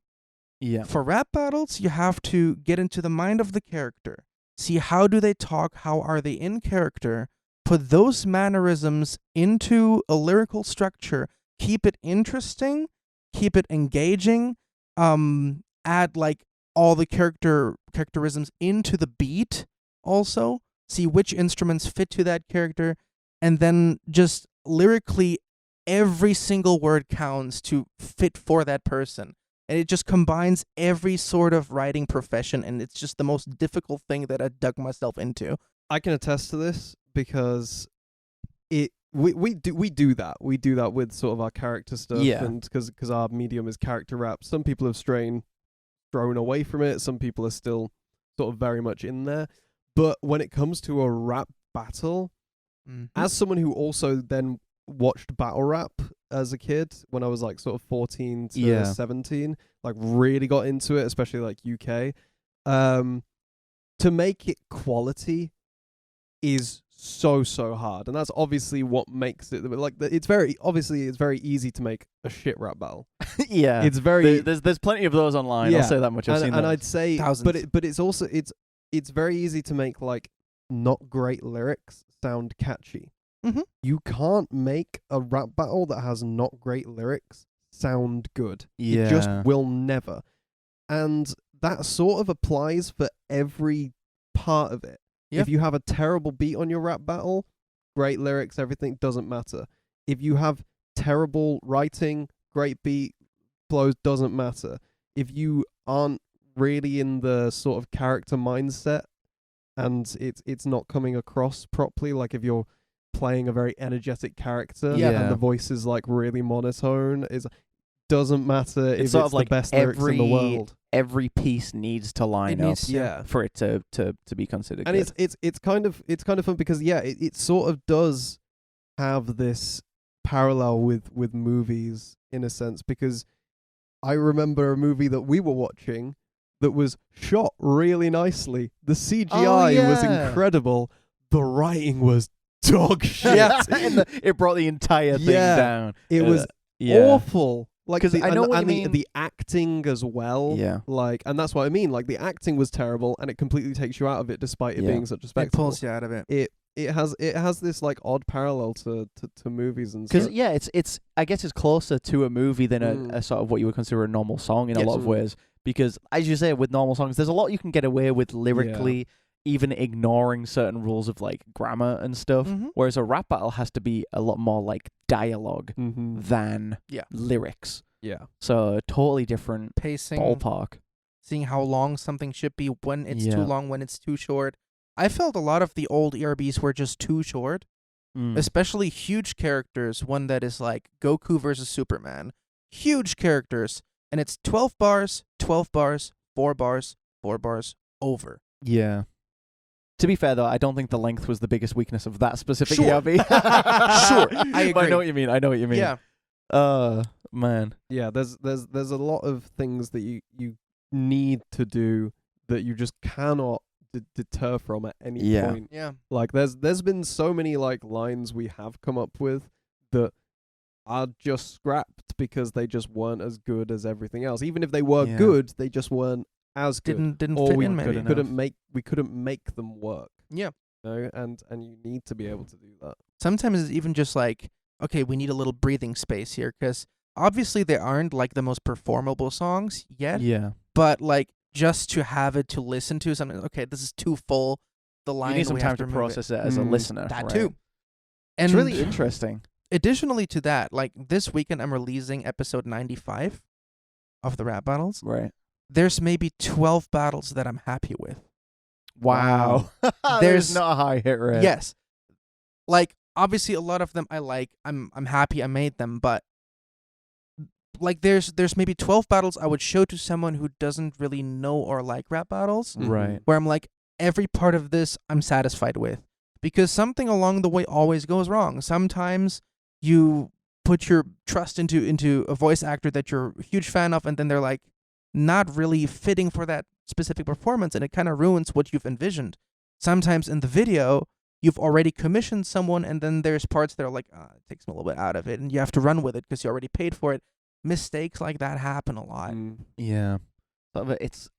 Speaker 2: Yeah.
Speaker 3: For rap battles, you have to get into the mind of the character. See, how do they talk? How are they in character? Put those mannerisms into a lyrical structure. Keep it interesting. Keep it engaging. Add like all the characterisms into the beat also. See which instruments fit to that character. And then just lyrically, every single word counts to fit for that person. And it just combines every sort of writing profession, and it's just the most difficult thing that I dug myself into.
Speaker 1: I can attest to this because we do that. We do that with sort of our character stuff,
Speaker 2: Yeah.
Speaker 1: and because our medium is character rap. Some people have thrown away from it. Some people are still sort of very much in there. But when it comes to a rap battle, as someone who also then watched battle rap as a kid when I was like sort of 14 to
Speaker 2: Yeah.
Speaker 1: 17, like really got into it, especially like UK. To make it quality is so hard, and that's obviously what makes it like it's very easy to make a shit rap battle.
Speaker 2: Yeah.
Speaker 1: It's very
Speaker 2: There's plenty of those online.
Speaker 1: Yeah.
Speaker 2: I'll say that much. I've seen
Speaker 1: and
Speaker 2: those.
Speaker 1: I'd say
Speaker 3: Thousands.
Speaker 1: but it's also it's very easy to make like not great lyrics sound catchy.
Speaker 3: Mhm.
Speaker 1: You can't make a rap battle that has not great lyrics sound good. It just
Speaker 2: Yeah.
Speaker 1: will never. And that sort of applies for every part of it.
Speaker 3: Yep.
Speaker 1: If you have a terrible beat on your rap battle, great lyrics, everything doesn't matter. If you have terrible writing, great beat, flows, doesn't matter. If you aren't really in the sort of character mindset and it's not coming across properly, like if you're playing a very energetic character
Speaker 2: Yeah.
Speaker 1: and the voice is like really monotone, doesn't matter if
Speaker 2: sort
Speaker 1: it's
Speaker 2: of like
Speaker 1: the best lyrics in the world.
Speaker 2: Every piece needs to line
Speaker 3: It
Speaker 2: up
Speaker 3: needs- yeah.
Speaker 2: for it to be considered
Speaker 1: And
Speaker 2: good.
Speaker 1: it's kind of fun because it sort of does have this parallel with movies in a sense, because I remember a movie that we were watching that was shot really nicely. The CGI was
Speaker 2: yeah.
Speaker 1: incredible. The writing was dog shit.
Speaker 2: And it brought the entire thing
Speaker 1: Yeah.
Speaker 2: down.
Speaker 1: It was
Speaker 2: yeah.
Speaker 1: awful. Like
Speaker 2: 'Cause I know what you
Speaker 1: and
Speaker 2: mean.
Speaker 1: the acting as well.
Speaker 2: Yeah.
Speaker 1: Like, and that's what I mean. Like, the acting was terrible, and it completely takes you out of it, despite it
Speaker 2: Yeah.
Speaker 1: being such a
Speaker 3: It
Speaker 1: spectacle.
Speaker 3: pulls you out of it.
Speaker 1: It has this like odd parallel to movies and
Speaker 2: Because
Speaker 1: stuff.
Speaker 2: it's I guess it's closer to a movie than
Speaker 1: Mm.
Speaker 2: a sort of what you would consider a normal song in a
Speaker 1: Yes.
Speaker 2: lot of ways. Because as you say, with normal songs, there's a lot you can get away with lyrically, even ignoring certain rules of like grammar and stuff.
Speaker 3: Mhm.
Speaker 2: Whereas a rap battle has to be a lot more like dialogue
Speaker 1: Mm-hmm.
Speaker 2: than
Speaker 3: Yeah.
Speaker 2: lyrics.
Speaker 1: Yeah.
Speaker 2: So totally different
Speaker 3: Pacing,
Speaker 2: ballpark.
Speaker 3: seeing how long something should be, when it's
Speaker 2: Yeah.
Speaker 3: too long, when it's too short. I felt a lot of the old ERBs were just too short,
Speaker 2: Mm.
Speaker 3: especially huge characters. One that is like Goku versus Superman. Huge characters. And it's 12 bars, 12 bars, 4 bars, 4 bars, over.
Speaker 2: Yeah. To be fair, though, I don't think the length was the biggest weakness of that specific
Speaker 3: Sure.
Speaker 2: ERB.
Speaker 3: Sure, I
Speaker 2: But I
Speaker 3: agree.
Speaker 2: know what you mean. I know what you mean.
Speaker 3: Yeah.
Speaker 2: Man.
Speaker 1: Yeah, there's a lot of things that you need to do that you just cannot deter from at any
Speaker 2: Yeah.
Speaker 1: point.
Speaker 3: Yeah.
Speaker 1: Like there's been so many like lines we have come up with that are just scrapped because they just weren't as good as everything else. Even if they were
Speaker 2: Yeah.
Speaker 1: good, they just weren't as good.
Speaker 3: Didn't
Speaker 1: Or
Speaker 3: fit
Speaker 1: we
Speaker 3: in maybe.
Speaker 2: enough.
Speaker 1: couldn't make them work.
Speaker 3: Yeah.
Speaker 1: You know? And you need to be able to do that.
Speaker 3: Sometimes it's even just like, okay, we need a little breathing space here, because obviously they aren't like the most performable songs yet,
Speaker 2: Yeah.
Speaker 3: but like just to have it to listen to something, okay, this is too full. The line
Speaker 2: You need some
Speaker 3: we
Speaker 2: time
Speaker 3: have
Speaker 2: to
Speaker 3: remove
Speaker 2: process it as a
Speaker 1: Mm.
Speaker 2: listener.
Speaker 3: That
Speaker 2: right?
Speaker 3: too. And
Speaker 2: It's really interesting.
Speaker 3: additionally to that, like this weekend I'm releasing episode 95 of the rap battles.
Speaker 2: Right.
Speaker 3: There's maybe 12 battles that I'm happy with.
Speaker 2: Wow.
Speaker 3: There's-
Speaker 2: There's not a high hit rate.
Speaker 3: Yes. Like obviously a lot of them I like. I'm happy I made them, but like there's maybe 12 battles I would show to someone who doesn't really know or like rap battles,
Speaker 2: Right.
Speaker 3: where I'm like, every part of this I'm satisfied with, because something along the way always goes wrong. Sometimes you put your trust into a voice actor that you're a huge fan of, and then they're like not really fitting for that specific performance, and it kind of ruins what you've envisioned. Sometimes in the video you've already commissioned someone, and then there's parts that are like, it takes them a little bit out of it, and you have to run with it because you already paid for it. Mistakes like that happen a lot.
Speaker 2: Yeah. But it's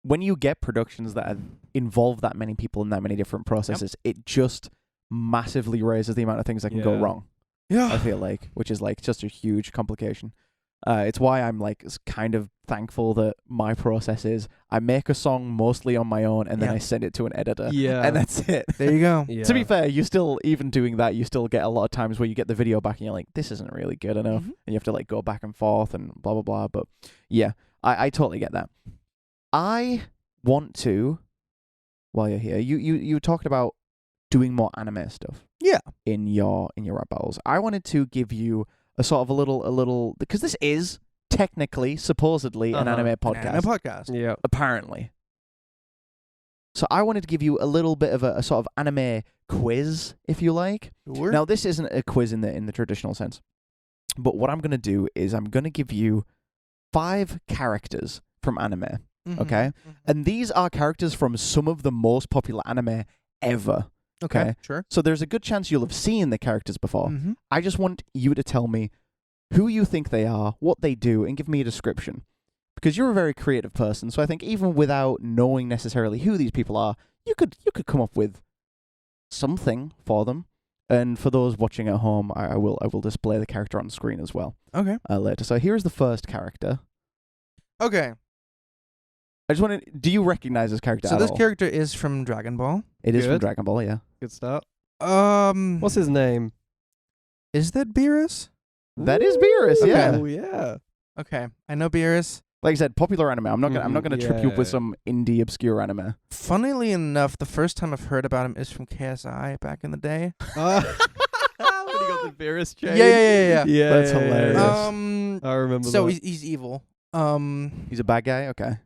Speaker 2: when you get productions that involve that many people in that many different processes, it just massively raises the amount of things that can go
Speaker 1: Yeah.
Speaker 2: wrong. I feel like, which is like just a huge complication. It's why I'm like kind of thankful that my process is I make a song mostly on my own and then
Speaker 3: Yeah.
Speaker 2: I send it to an editor.
Speaker 1: Yeah.
Speaker 2: And that's it.
Speaker 3: There you go.
Speaker 1: Yeah.
Speaker 2: To be fair, you still, even doing that, you still get a lot of times where you get the video back and you're like, this isn't really good enough.
Speaker 3: Mhm.
Speaker 2: And you have to like go back and forth and blah, blah, blah. But yeah, I totally get that. I want to, while you're here, you talked about doing more anime stuff.
Speaker 3: Yeah.
Speaker 2: In your rap battles. I wanted to give you a sort of a little, because this is technically, supposedly, an
Speaker 1: Uh-huh.
Speaker 2: anime
Speaker 3: An
Speaker 2: podcast.
Speaker 3: anime podcast.
Speaker 1: Yeah.
Speaker 2: Apparently. So I wanted to give you a little bit of a sort of anime quiz, if you like.
Speaker 3: Sure.
Speaker 2: Now, this isn't a quiz in the traditional sense, but what I'm going to do is I'm going to give you 5 characters from anime,
Speaker 3: Mhm.
Speaker 2: okay?
Speaker 3: Mhm.
Speaker 2: And these are characters from some of the most popular anime ever. Okay.
Speaker 3: Sure.
Speaker 2: So there's a good chance you'll have seen the characters before.
Speaker 3: Mhm.
Speaker 2: I just want you to tell me who you think they are, what they do, and give me a description. Because you're a very creative person, so I think even without knowing necessarily who these people are, you could come up with something for them. And for those watching at home, I will display the character on screen as well
Speaker 3: Okay.
Speaker 2: later. So here's the first character.
Speaker 3: Okay.
Speaker 2: I just want to. Do you recognize this character?
Speaker 3: So
Speaker 2: at
Speaker 3: this
Speaker 2: all?
Speaker 3: character is from Dragon Ball.
Speaker 2: It is from
Speaker 1: Good.
Speaker 2: Dragon Ball. Yeah.
Speaker 1: Good start.
Speaker 3: What's
Speaker 1: What's his name?
Speaker 3: Is that Beerus?
Speaker 2: That is Beerus.
Speaker 3: Okay.
Speaker 2: Yeah.
Speaker 1: Oh, yeah.
Speaker 3: Okay, I know Beerus.
Speaker 2: Like I said, popular anime. I'm not gonna trip you up with
Speaker 1: Yeah.
Speaker 2: some indie obscure anime.
Speaker 3: Funnily enough, the first time I've heard about him is from KSI back in the day.
Speaker 1: When he got the Beerus chain.
Speaker 3: Yeah.
Speaker 1: Yeah,
Speaker 2: That's
Speaker 1: yeah, yeah,
Speaker 2: hilarious.
Speaker 1: yeah. I remember
Speaker 3: So
Speaker 1: that.
Speaker 3: he's evil.
Speaker 2: He's a bad guy. Okay.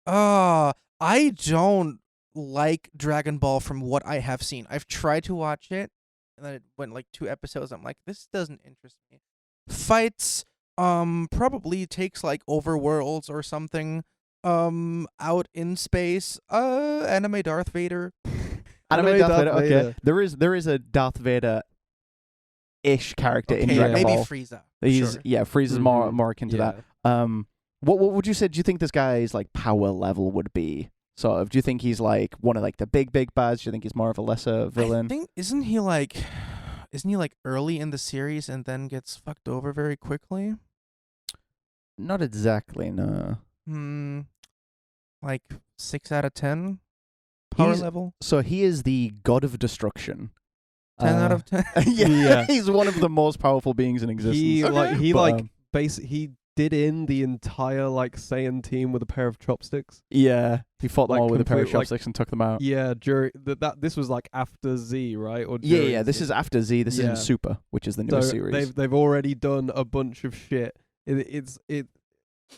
Speaker 3: I don't like Dragon Ball from what I have seen. I've tried to watch it, and then it went like 2 episodes. I'm like, this doesn't interest me. Fights, probably takes like overworlds or something. Out in space. Anime Darth Vader.
Speaker 2: Anime Darth Vader. Okay.
Speaker 1: Vader.
Speaker 2: There is a Darth Vader ish character in
Speaker 3: Okay,
Speaker 2: Dragon
Speaker 3: maybe
Speaker 2: Ball.
Speaker 3: Frieza.
Speaker 2: He's
Speaker 3: Sure.
Speaker 2: Frieza's more akin to that. What would you say? Do you think this guy's like power level would be? Sort of. Do you think he's like one of like the big bads? Do you think he's more of a lesser villain?
Speaker 3: I think isn't he like early in the series and then gets fucked over very quickly?
Speaker 2: Not exactly. No.
Speaker 3: Like 6 out of 10 power
Speaker 2: He's-
Speaker 3: level.
Speaker 2: So he is the god of destruction.
Speaker 3: 10 out of 10.
Speaker 2: Yeah, he's one of the most powerful beings in existence.
Speaker 1: He did in the entire like Saiyan team with a pair of chopsticks.
Speaker 2: Yeah, he fought them
Speaker 1: Like,
Speaker 2: all with a pair of
Speaker 1: complete, like-
Speaker 2: chopsticks and took them out.
Speaker 1: Yeah, during this was like after Z, right? Or
Speaker 2: Yeah,
Speaker 1: during
Speaker 2: this
Speaker 1: Z.
Speaker 2: is after Z. This is
Speaker 1: Yeah.
Speaker 2: in Super, which is the
Speaker 1: So
Speaker 2: newest series.
Speaker 1: they've already done a bunch of shit.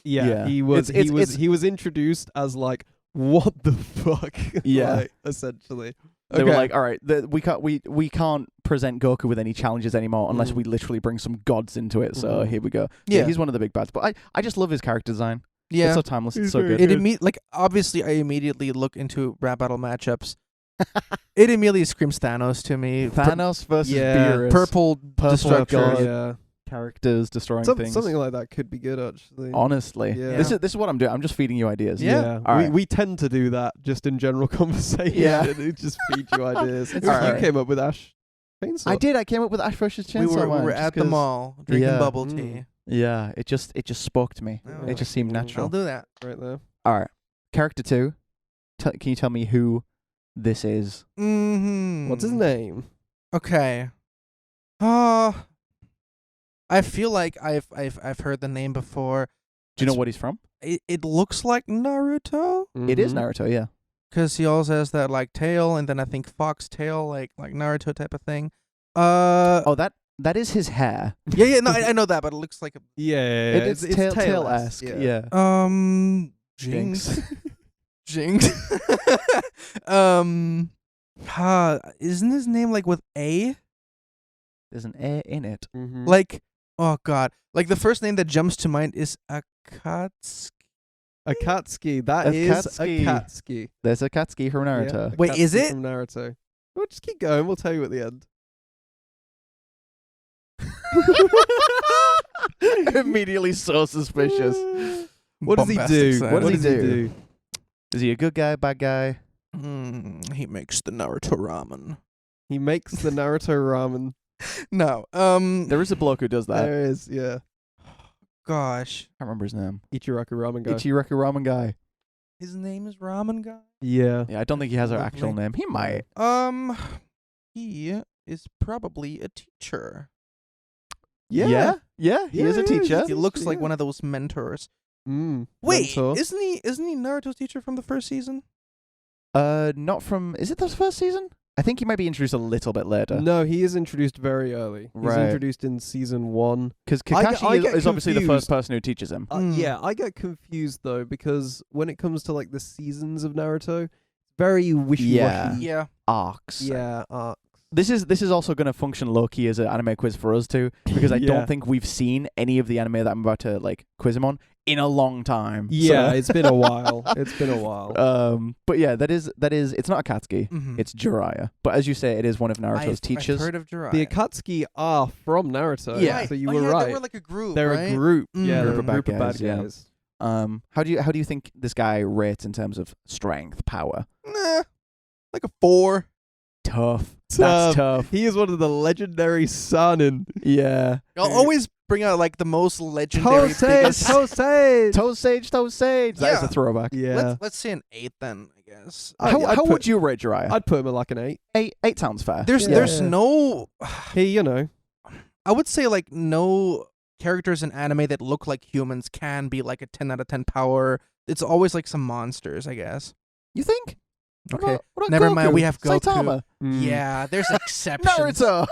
Speaker 2: Yeah.
Speaker 1: He was
Speaker 2: It's-
Speaker 1: he was introduced as like what the fuck?
Speaker 2: Yeah.
Speaker 1: like, essentially.
Speaker 2: They were
Speaker 3: Okay.
Speaker 2: like, all right, we can't present Goku with any challenges anymore unless
Speaker 1: Mhm.
Speaker 2: we literally bring some gods into it. So
Speaker 1: Mhm.
Speaker 2: here we go.
Speaker 3: Yeah.
Speaker 2: He's one of the big bads. But I just love his character design. It's
Speaker 3: Yeah.
Speaker 2: so timeless. It's
Speaker 1: He's
Speaker 2: so
Speaker 1: very
Speaker 2: good.
Speaker 3: Like obviously I immediately look into rap battle matchups. It immediately screams Thanos to me.
Speaker 2: Thanos versus
Speaker 1: Yeah.
Speaker 2: Beerus.
Speaker 3: Purple destructor.
Speaker 2: God.
Speaker 1: Yeah.
Speaker 2: characters destroying things.
Speaker 1: Something like that could be good actually.
Speaker 2: Honestly,
Speaker 1: Yeah.
Speaker 2: this is what I'm doing. I'm just feeding you ideas.
Speaker 3: Yeah.
Speaker 2: All
Speaker 1: we
Speaker 2: right.
Speaker 1: we tend to do that just in general conversation.
Speaker 2: Yeah.
Speaker 1: It just feed you ideas.
Speaker 2: It's
Speaker 1: You
Speaker 2: alright.
Speaker 1: came up with Ash Chainsaw.
Speaker 2: I did. I came up with Ash vs.
Speaker 3: We
Speaker 2: Chainsaw
Speaker 3: were
Speaker 2: Man, just
Speaker 3: at the
Speaker 2: 'cause-
Speaker 3: mall drinking
Speaker 2: Yeah.
Speaker 3: bubble
Speaker 1: Mm.
Speaker 3: tea.
Speaker 2: Yeah, it just spoke to me.
Speaker 3: Oh,
Speaker 2: It just seemed
Speaker 1: Mm.
Speaker 3: I'll
Speaker 2: natural.
Speaker 3: do that.
Speaker 1: right there.
Speaker 2: All right, character 2. Can you tell me who this is?
Speaker 3: Mm-hmm.
Speaker 1: What's his name?
Speaker 3: Okay. I feel like I've heard the name before.
Speaker 2: Do you know
Speaker 3: It's-
Speaker 2: what he's from?
Speaker 3: It looks like Naruto
Speaker 2: It is
Speaker 1: Mhm.
Speaker 2: Naruto. Yeah.
Speaker 3: because he also has that like tail and then I think fox tail like Naruto type of thing.
Speaker 2: Oh, that is his hair.
Speaker 3: Yeah, no, I know that, but it looks like a
Speaker 1: Yeah,
Speaker 2: It's tail-esque. Yeah.
Speaker 3: Jinx. Jinx. Isn't his name like with A?
Speaker 2: There's an A in it.
Speaker 1: Mhm.
Speaker 3: Like, oh god, like the first name that jumps to mind is Akatsuki.
Speaker 1: Akatsuki. That is
Speaker 2: Akatsuki.
Speaker 1: Akatsuki.
Speaker 2: There's a Katsuki from Naruto.
Speaker 1: Yeah,
Speaker 3: Wait, is
Speaker 1: Akatsuki
Speaker 3: it?
Speaker 1: from Naruto? Well, just keep going. We'll tell you at the end.
Speaker 2: Immediately so suspicious.
Speaker 1: What does he
Speaker 3: Bombastic
Speaker 1: do?
Speaker 3: silence.
Speaker 1: What
Speaker 2: What
Speaker 1: does
Speaker 2: does
Speaker 1: he
Speaker 2: he
Speaker 1: do?
Speaker 2: Is he a good guy, bad guy?
Speaker 3: He makes the Naruto ramen.
Speaker 1: He makes the Naruto ramen.
Speaker 3: No,
Speaker 2: There is a bloke who does that.
Speaker 1: There is, yeah.
Speaker 3: gosh,
Speaker 2: I can't remember his name.
Speaker 1: Ichiraku ramen guy.
Speaker 2: Ichiraku Ramen Guy.
Speaker 3: his name is Ramen Guy.
Speaker 1: Yeah.
Speaker 2: Yeah, I don't think he has our actual
Speaker 3: Lovely.
Speaker 2: name. He might.
Speaker 3: He is probably a teacher.
Speaker 2: Yeah, he is a
Speaker 1: Yeah,
Speaker 2: teacher.
Speaker 3: He looks like
Speaker 1: Yeah.
Speaker 3: one of those mentors.
Speaker 1: Mm,
Speaker 3: Wait,
Speaker 1: mentor.
Speaker 3: isn't he Naruto's teacher from the first season?
Speaker 2: Not from. Is it the first season? I think he might be introduced a little bit later.
Speaker 1: No, he is introduced very early. He's
Speaker 2: Right.
Speaker 1: introduced in season 1.
Speaker 2: Because
Speaker 1: I
Speaker 2: Kakashi
Speaker 1: get
Speaker 2: is obviously the first
Speaker 1: confused.
Speaker 2: person who teaches him.
Speaker 3: Mm.
Speaker 1: Yeah, I get confused though because when it comes to like the seasons of Naruto, very wishy-washy.
Speaker 3: Yeah.
Speaker 2: Arcs.
Speaker 1: Yeah.
Speaker 2: This is also going to function low key as an anime quiz for us too, because I
Speaker 1: Yeah.
Speaker 2: don't think we've seen any of the anime that I'm about to like quiz him on in a long time.
Speaker 1: Yeah,
Speaker 2: So-
Speaker 1: it's been a while. It's been a while.
Speaker 2: But yeah, that is. It's not Akatsuki.
Speaker 3: Mm-hmm.
Speaker 2: It's Jiraiya. But as you say, it is one of Naruto's
Speaker 3: I've
Speaker 2: teachers.
Speaker 3: heard of Jiraiya.
Speaker 1: The Akatsuki are from Naruto.
Speaker 2: Yeah.
Speaker 1: So you
Speaker 3: Oh,
Speaker 1: were
Speaker 3: yeah,
Speaker 1: right.
Speaker 3: They were like a group.
Speaker 1: They're
Speaker 3: right?
Speaker 1: a group.
Speaker 3: Mm.
Speaker 1: Yeah, they're
Speaker 2: Group
Speaker 1: a
Speaker 2: of
Speaker 1: group
Speaker 2: bad
Speaker 1: of bad
Speaker 2: guys, yeah.
Speaker 1: guys.
Speaker 2: How do you think this guy rates in terms of strength, power?
Speaker 3: Like a 4.
Speaker 2: Tough. That's tough.
Speaker 1: He is one of the legendary Sanin.
Speaker 2: Yeah.
Speaker 3: Always bring out like the most legendary
Speaker 1: Toast Sage,
Speaker 3: biggest.
Speaker 1: Toast Sage.
Speaker 2: Toast Sage, Toast Sage. That is
Speaker 3: Yeah.
Speaker 2: a throwback.
Speaker 1: Yeah.
Speaker 3: Let's say an 8 then, I guess.
Speaker 1: I'd
Speaker 2: How
Speaker 1: put-
Speaker 2: would you rate Jiraiya?
Speaker 1: I'd put him at like an 8.
Speaker 2: 8 sounds fair.
Speaker 3: There's
Speaker 1: Yeah.
Speaker 3: there's no.
Speaker 1: He, you know.
Speaker 3: I would say like no characters in anime that look like humans can be like a 10 out of 10 power. It's always like some monsters, I guess.
Speaker 2: You think?
Speaker 3: Okay.
Speaker 2: What about
Speaker 3: Never mind,
Speaker 2: Goku?
Speaker 3: we have Goku.
Speaker 2: Saitama.
Speaker 1: Mm.
Speaker 3: Yeah, there's exceptions.
Speaker 2: Naruto.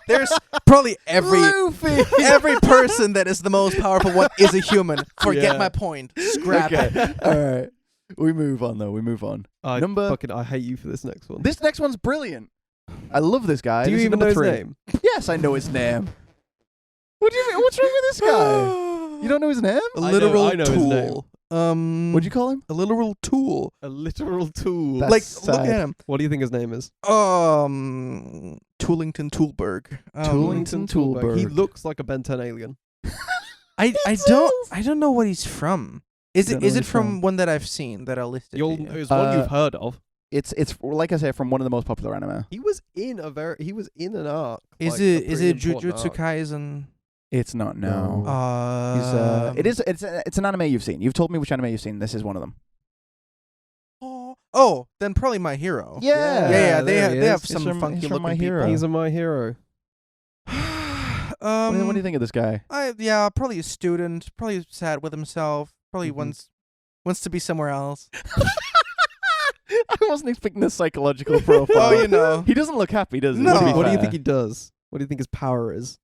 Speaker 3: There's probably every
Speaker 2: Luffy.
Speaker 3: every person that is the most powerful one is a human. Forget
Speaker 1: Yeah.
Speaker 3: my point. Scrap it.
Speaker 2: Okay. All right. We move on though. We move on.
Speaker 1: I hate you for this next one.
Speaker 2: This next one's brilliant. I love this guy.
Speaker 1: Do you
Speaker 2: This is
Speaker 1: even know
Speaker 2: number
Speaker 1: his
Speaker 2: 3.
Speaker 1: name?
Speaker 2: Yes, I know his name. What do you mean? What's wrong with this guy? You don't know his name?
Speaker 3: A
Speaker 1: I
Speaker 3: literal
Speaker 1: know his name.
Speaker 3: tool.
Speaker 2: What'd you call him?
Speaker 3: A literal tool.
Speaker 1: A literal tool.
Speaker 2: That's
Speaker 3: Like
Speaker 2: sad.
Speaker 3: look at him.
Speaker 1: What do you think his name is?
Speaker 3: Toolington Toolberg.
Speaker 2: Toolington Toolberg.
Speaker 1: He looks like a Ben 10 alien.
Speaker 3: I don't know what he's from. Is
Speaker 2: Don't
Speaker 3: it
Speaker 2: know
Speaker 3: is
Speaker 2: what
Speaker 3: it
Speaker 2: he's
Speaker 3: from
Speaker 2: from.
Speaker 3: one that I've seen that I'll list it? to you?
Speaker 1: It's one you've heard of.
Speaker 2: It's like I say, from one of the most popular anime.
Speaker 1: He was in an arc.
Speaker 3: Is
Speaker 1: like,
Speaker 3: it
Speaker 1: a
Speaker 3: is
Speaker 1: pretty
Speaker 3: it
Speaker 1: important
Speaker 3: Jujutsu
Speaker 1: arc.
Speaker 3: Kaisen?
Speaker 2: It's not. No.
Speaker 1: No.
Speaker 2: It's an anime you've seen. You've told me which anime you've seen. This is one of them.
Speaker 3: Oh, then probably My Hero.
Speaker 2: Yeah.
Speaker 3: Yeah,
Speaker 1: there he
Speaker 3: they have
Speaker 1: is.
Speaker 3: some
Speaker 2: He's from
Speaker 3: funky
Speaker 2: My
Speaker 3: looking
Speaker 2: Hero.
Speaker 3: people.
Speaker 1: He's a My Hero.
Speaker 2: What do you think of this guy?
Speaker 3: Probably a student, probably sad with himself, probably
Speaker 1: Mhm.
Speaker 3: wants to be somewhere else.
Speaker 2: I wasn't expecting this psychological profile.
Speaker 3: Oh, you know.
Speaker 2: He doesn't look happy, does he?
Speaker 3: No.
Speaker 2: To be
Speaker 1: What do you
Speaker 2: fair.
Speaker 1: think he does? What do you think his power is?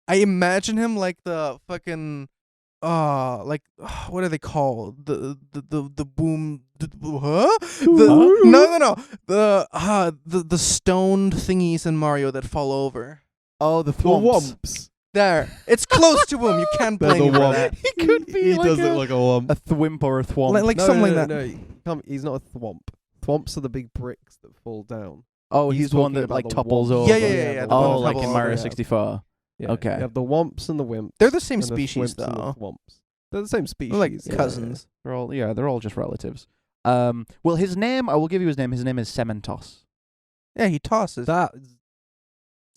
Speaker 3: I imagine him like the fucking what are they called? The boom huh? The stoned thingies in Mario that fall over.
Speaker 2: Oh, the
Speaker 1: The
Speaker 2: thwomps.
Speaker 1: Wumps.
Speaker 3: There. It's close to him. You can't
Speaker 1: They're
Speaker 3: blame
Speaker 1: the
Speaker 3: him for
Speaker 1: Wump.
Speaker 3: that.
Speaker 2: He could be
Speaker 1: He
Speaker 2: like
Speaker 1: does
Speaker 2: a,
Speaker 1: look like a Wump.
Speaker 2: a thwimp or a thwomp.
Speaker 3: Like
Speaker 1: No,
Speaker 3: something
Speaker 1: no,
Speaker 3: like
Speaker 1: no,
Speaker 3: that.
Speaker 1: no, you can't- he's not a Thwomp. Thwomps are the big bricks that fall down.
Speaker 2: oh,
Speaker 1: he's
Speaker 2: he's the one
Speaker 1: talking
Speaker 2: that
Speaker 1: about
Speaker 2: like
Speaker 1: the
Speaker 2: topples
Speaker 1: Wumps.
Speaker 2: over.
Speaker 3: Yeah, the one
Speaker 2: Oh,
Speaker 3: that
Speaker 2: like
Speaker 3: topples
Speaker 2: in
Speaker 3: over,
Speaker 2: Mario
Speaker 3: yeah.
Speaker 2: 64.
Speaker 1: Yeah.
Speaker 2: Okay.
Speaker 1: You have the Wumps and the Wimps.
Speaker 3: They're the same
Speaker 1: and the
Speaker 3: species
Speaker 1: Thwimps and the
Speaker 3: though.
Speaker 1: Thwomps. They're the same species.
Speaker 3: They're like
Speaker 1: yeah.
Speaker 3: cousins.
Speaker 2: They're all just relatives. Well, his name, I will give you his name. His name is Cementos.
Speaker 3: Yeah, he tosses.
Speaker 1: That's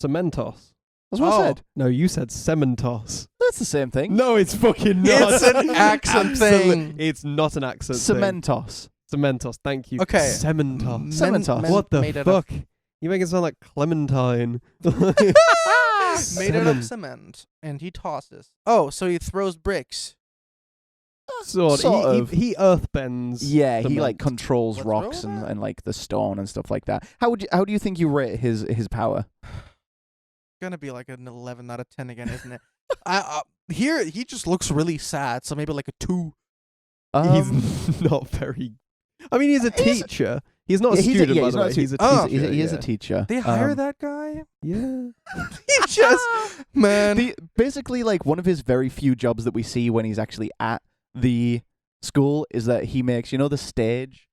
Speaker 1: Cementos.
Speaker 2: That's what I said.
Speaker 1: No, you said Cementos.
Speaker 2: That's the same thing.
Speaker 1: No, it's fucking not.
Speaker 3: It's an accent thing.
Speaker 1: It's not an accent thing.
Speaker 2: Cementos.
Speaker 1: Cementos, thank you.
Speaker 3: Okay.
Speaker 1: Cementos.
Speaker 2: Cementos.
Speaker 1: What the
Speaker 3: made out of-
Speaker 1: fuck? You make it sound like Clementine.
Speaker 3: Made out
Speaker 1: Cement.
Speaker 3: of cement, and he tosses. Oh, so he throws bricks.
Speaker 1: Sort
Speaker 2: Sort
Speaker 1: he,
Speaker 2: of.
Speaker 1: He earthbends.
Speaker 2: Yeah, he like
Speaker 1: cement.
Speaker 2: controls
Speaker 3: What's
Speaker 2: rocks
Speaker 3: wrong with that?
Speaker 2: and like the stone and stuff like that. How do you think you rate his power?
Speaker 3: Gonna be like an 11 out of 10 again, isn't it? Here he just looks really sad, so maybe like a 2.
Speaker 1: He's not very. I mean, he's a
Speaker 2: He's-
Speaker 1: teacher. He's not a
Speaker 2: Yeah, he's a-
Speaker 1: student,
Speaker 2: yeah,
Speaker 1: by
Speaker 2: he's
Speaker 1: the
Speaker 2: not a
Speaker 1: way.
Speaker 2: stu-
Speaker 1: He's a
Speaker 3: Oh.
Speaker 1: teacher.
Speaker 2: He is a
Speaker 1: yeah.
Speaker 2: teacher.
Speaker 3: They hire that guy?
Speaker 1: Yeah.
Speaker 3: He just man.
Speaker 2: Basically, like one of his very few jobs that we see when he's actually at the school is that he makes, the stage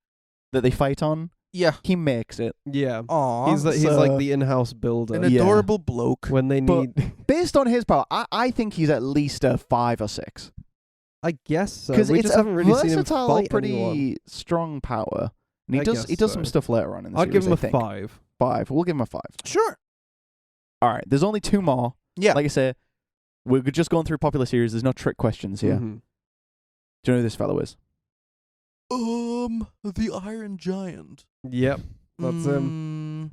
Speaker 2: that they fight on.
Speaker 3: Yeah.
Speaker 2: He makes it.
Speaker 1: Yeah.
Speaker 3: Aw.
Speaker 1: He's like
Speaker 2: So-
Speaker 1: the in-house builder.
Speaker 3: an
Speaker 2: Yeah.
Speaker 3: adorable bloke.
Speaker 1: When they
Speaker 2: But-
Speaker 1: need,
Speaker 2: Based on his power, I think he's at least a 5 or 6
Speaker 1: I guess so.
Speaker 2: because
Speaker 1: We
Speaker 2: it's
Speaker 1: just
Speaker 2: a
Speaker 1: haven't really seen him
Speaker 2: versatile,
Speaker 1: fight
Speaker 2: pretty
Speaker 1: anyone.
Speaker 2: strong power. And he
Speaker 1: I
Speaker 2: does
Speaker 1: guess
Speaker 2: some
Speaker 1: so.
Speaker 2: stuff later on in the
Speaker 1: I'd give
Speaker 2: series.
Speaker 1: him
Speaker 2: I
Speaker 1: a
Speaker 2: think.
Speaker 1: 5.
Speaker 2: 5. We'll give him a 5.
Speaker 3: Sure.
Speaker 2: All right. There's only 2 more.
Speaker 3: Yeah.
Speaker 2: Like I said, we're just going through popular series. There's no trick questions here.
Speaker 1: Mhm.
Speaker 2: Do you know who this fellow is?
Speaker 3: The Iron Giant.
Speaker 1: Yep. That's him.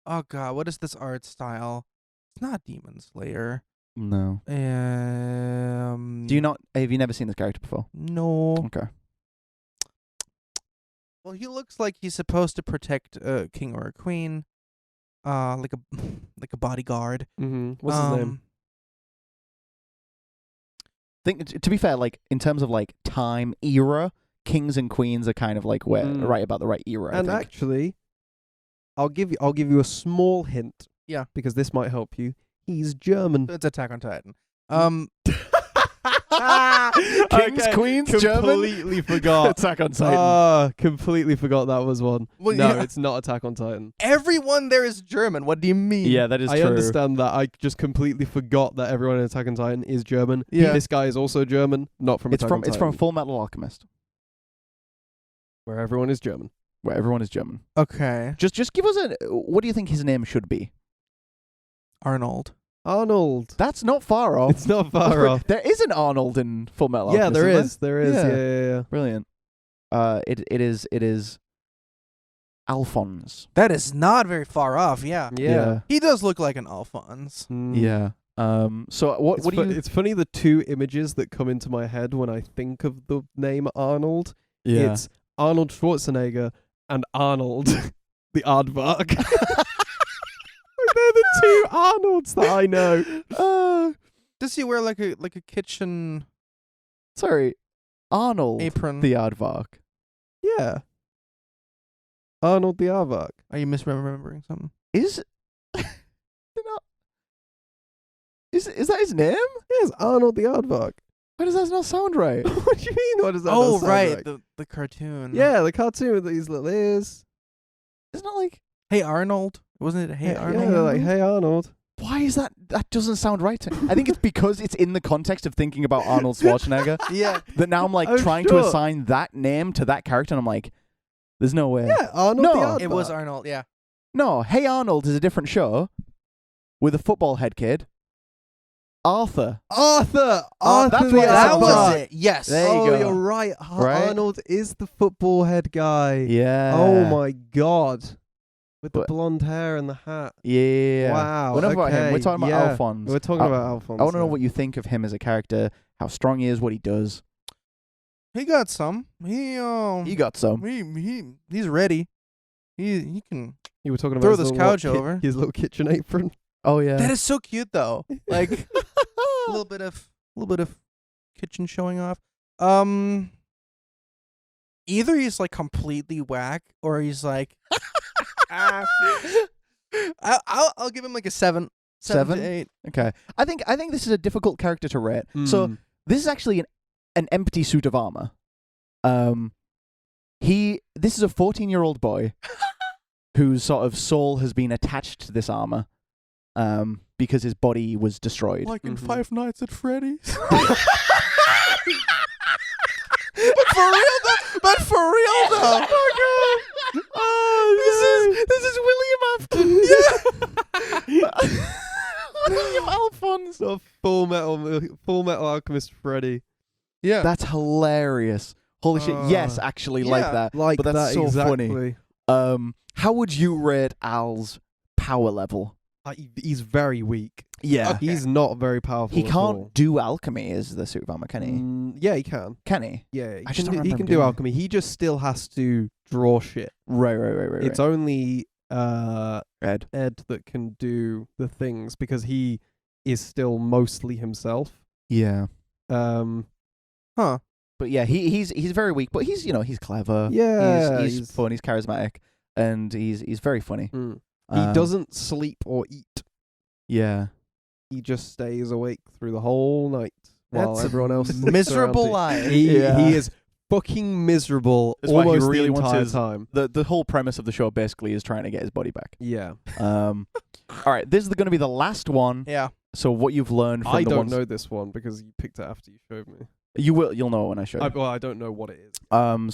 Speaker 3: Oh god, what is this art style? It's not Demon Slayer.
Speaker 2: No.
Speaker 3: Do
Speaker 2: Do you not? Have you never seen this character before?
Speaker 3: No.
Speaker 2: Okay.
Speaker 3: Well, he looks like he's supposed to protect a king or a queen, like a bodyguard.
Speaker 1: What's his name?
Speaker 2: To be fair, like in terms of like time era, kings and queens are kind of like right about the right era.
Speaker 1: And
Speaker 2: I think.
Speaker 1: actually, I'll give you a small hint.
Speaker 3: Yeah.
Speaker 1: Because this might help you. He's German.
Speaker 3: It's Attack on Titan.
Speaker 2: Kings, queens, German.
Speaker 1: Completely forgot.
Speaker 2: Attack on Titan.
Speaker 1: Completely forgot that was one.
Speaker 3: Well,
Speaker 1: No,
Speaker 3: yeah.
Speaker 1: it's not Attack on Titan.
Speaker 3: Everyone there is German. What do you mean?
Speaker 2: Yeah, that is
Speaker 1: I
Speaker 2: true.
Speaker 1: understand that. I just completely forgot that everyone in Attack on Titan is German.
Speaker 3: Yeah.
Speaker 1: This guy is also German, not from
Speaker 2: It's
Speaker 1: Attack
Speaker 2: from
Speaker 1: on
Speaker 2: it's
Speaker 1: Titan,
Speaker 2: from Full Metal Alchemist,
Speaker 1: where everyone is German.
Speaker 2: where everyone is German.
Speaker 3: Okay.
Speaker 2: Just give us what do you think his name should be?
Speaker 3: Arnold.
Speaker 1: Arnold.
Speaker 2: That's not far off.
Speaker 1: It's not far off.
Speaker 2: There is an Arnold in Fullmetal.
Speaker 1: Yeah,
Speaker 2: Alchemist,
Speaker 1: there
Speaker 2: isn't
Speaker 1: is. There is.
Speaker 2: Yeah.
Speaker 1: Yeah.
Speaker 2: Brilliant. It is Alphonse.
Speaker 3: That is not very far off. Yeah.
Speaker 1: Yeah.
Speaker 3: He does look like an Alphonse.
Speaker 1: Mm.
Speaker 2: Yeah. So what do you?
Speaker 1: It's funny, the two images that come into my head when I think of the name Arnold.
Speaker 2: Yeah.
Speaker 1: It's Arnold Schwarzenegger and Arnold, the aardvark. They're the two Arnolds that I know.
Speaker 3: Does he wear like a kitchen
Speaker 2: Sorry, Arnold
Speaker 3: apron?
Speaker 2: the Aardvark.
Speaker 1: Yeah. Arnold the aardvark.
Speaker 3: Are you misremembering something?
Speaker 2: Is is that his name?
Speaker 1: Yes, Arnold the aardvark.
Speaker 2: Why does that not sound right?
Speaker 1: What do you mean? What does that
Speaker 3: Oh,
Speaker 1: not sound
Speaker 3: right,
Speaker 1: like?
Speaker 3: the cartoon.
Speaker 1: Yeah, the cartoon with these little ears.
Speaker 2: Isn't it like?
Speaker 3: Hey Arnold, wasn't it? Hey
Speaker 1: Yeah,
Speaker 3: Arnold.
Speaker 1: they're like, hey Arnold.
Speaker 2: Why is that? That doesn't sound right. I think it's because it's in the context of thinking about Arnold Schwarzenegger
Speaker 3: Yeah.
Speaker 2: that now I'm like
Speaker 1: Oh,
Speaker 2: trying to
Speaker 1: sure.
Speaker 2: assign that name to that character, and I'm like, there's no way.
Speaker 1: Yeah, Arnold
Speaker 2: No,
Speaker 1: the aardvark.
Speaker 3: It was Arnold. Yeah.
Speaker 2: No, Hey Arnold is a different show with a football head kid. Arthur.
Speaker 1: Arthur.
Speaker 2: Oh,
Speaker 1: Arthur
Speaker 2: that's
Speaker 1: the
Speaker 2: what
Speaker 3: That
Speaker 2: Aardvark.
Speaker 3: was
Speaker 1: aardvark.
Speaker 3: it. Yes.
Speaker 2: There you
Speaker 1: Oh,
Speaker 2: go.
Speaker 1: you're right.
Speaker 2: Right?
Speaker 1: Arnold is the football head guy.
Speaker 2: Yeah.
Speaker 1: Oh my god. With the
Speaker 2: But-
Speaker 1: blonde hair and the hat.
Speaker 2: Yeah.
Speaker 1: Wow.
Speaker 2: We're not about him. We're
Speaker 1: okay,
Speaker 2: talking about
Speaker 1: yeah.
Speaker 2: Alphonse.
Speaker 1: We're talking about Alphonse.
Speaker 2: I want to know what you think of him as a character, how strong he is, what he does.
Speaker 3: He got some.
Speaker 2: He got some.
Speaker 3: He's ready. He can.
Speaker 1: You were talking about
Speaker 3: Throw
Speaker 1: his
Speaker 3: this
Speaker 1: little,
Speaker 3: couch over.
Speaker 1: his little kitchen apron.
Speaker 2: Oh yeah.
Speaker 3: That is so cute though. Like a little bit of kitchen showing off. Either he's like completely whack, or he's like, I'll give him like a 7. 7 to 8.
Speaker 2: Okay. I think this is a difficult character to rate. So this is actually an empty suit of armor. This is a 14-year-old boy whose sort of soul has been attached to this armor. Because his body was destroyed.
Speaker 3: Like in
Speaker 1: Mhm.
Speaker 3: Five Nights at Freddy's. But for real though.
Speaker 2: Oh, this is William Afton. Yeah. William Alphonse.
Speaker 1: So Full Metal Alchemist Freddy.
Speaker 3: Yeah.
Speaker 2: That's hilarious. Holy shit. Yes, actually like
Speaker 3: yeah.
Speaker 2: that.
Speaker 1: Like
Speaker 2: But that's
Speaker 1: that
Speaker 2: so
Speaker 1: exactly.
Speaker 2: funny. How would you rate Al's power level?
Speaker 1: He's very weak.
Speaker 2: Yeah.
Speaker 3: Okay.
Speaker 1: He's not very powerful.
Speaker 2: He
Speaker 1: at
Speaker 2: can't
Speaker 1: all.
Speaker 2: do alchemy as the suit of armor, can he?
Speaker 1: Yeah, he can.
Speaker 2: Can he?
Speaker 1: Yeah,
Speaker 2: I just don't
Speaker 1: he
Speaker 2: remember
Speaker 1: can
Speaker 2: doing
Speaker 1: do
Speaker 2: it.
Speaker 1: alchemy. He just still has to draw shit.
Speaker 2: Right.
Speaker 1: It's only
Speaker 2: Ed.
Speaker 1: Ed that can do the things because he is still mostly himself.
Speaker 2: Yeah.
Speaker 3: Huh.
Speaker 2: But yeah, he's very weak, but he's clever.
Speaker 1: Yeah,
Speaker 2: he's fun, he's charismatic, and he's very funny.
Speaker 1: He doesn't sleep or eat.
Speaker 2: Yeah.
Speaker 1: He just stays awake through the whole night while
Speaker 3: That's
Speaker 1: everyone else sleeps
Speaker 3: miserable
Speaker 1: around
Speaker 3: life.
Speaker 1: him. He
Speaker 2: Yeah.
Speaker 1: is fucking miserable
Speaker 2: That's why he
Speaker 1: almost
Speaker 2: really
Speaker 1: the
Speaker 2: wants
Speaker 1: entire
Speaker 2: his-
Speaker 1: time.
Speaker 2: The whole premise of the show basically is trying to get his body back.
Speaker 1: Yeah.
Speaker 2: All right, this is going to be the last one.
Speaker 3: Yeah.
Speaker 2: So what you've learned from
Speaker 1: I
Speaker 2: the
Speaker 1: don't
Speaker 2: ones
Speaker 1: know this one because you picked it after you showed me.
Speaker 2: you'll know it when I show you.
Speaker 1: Well, I don't know what it is.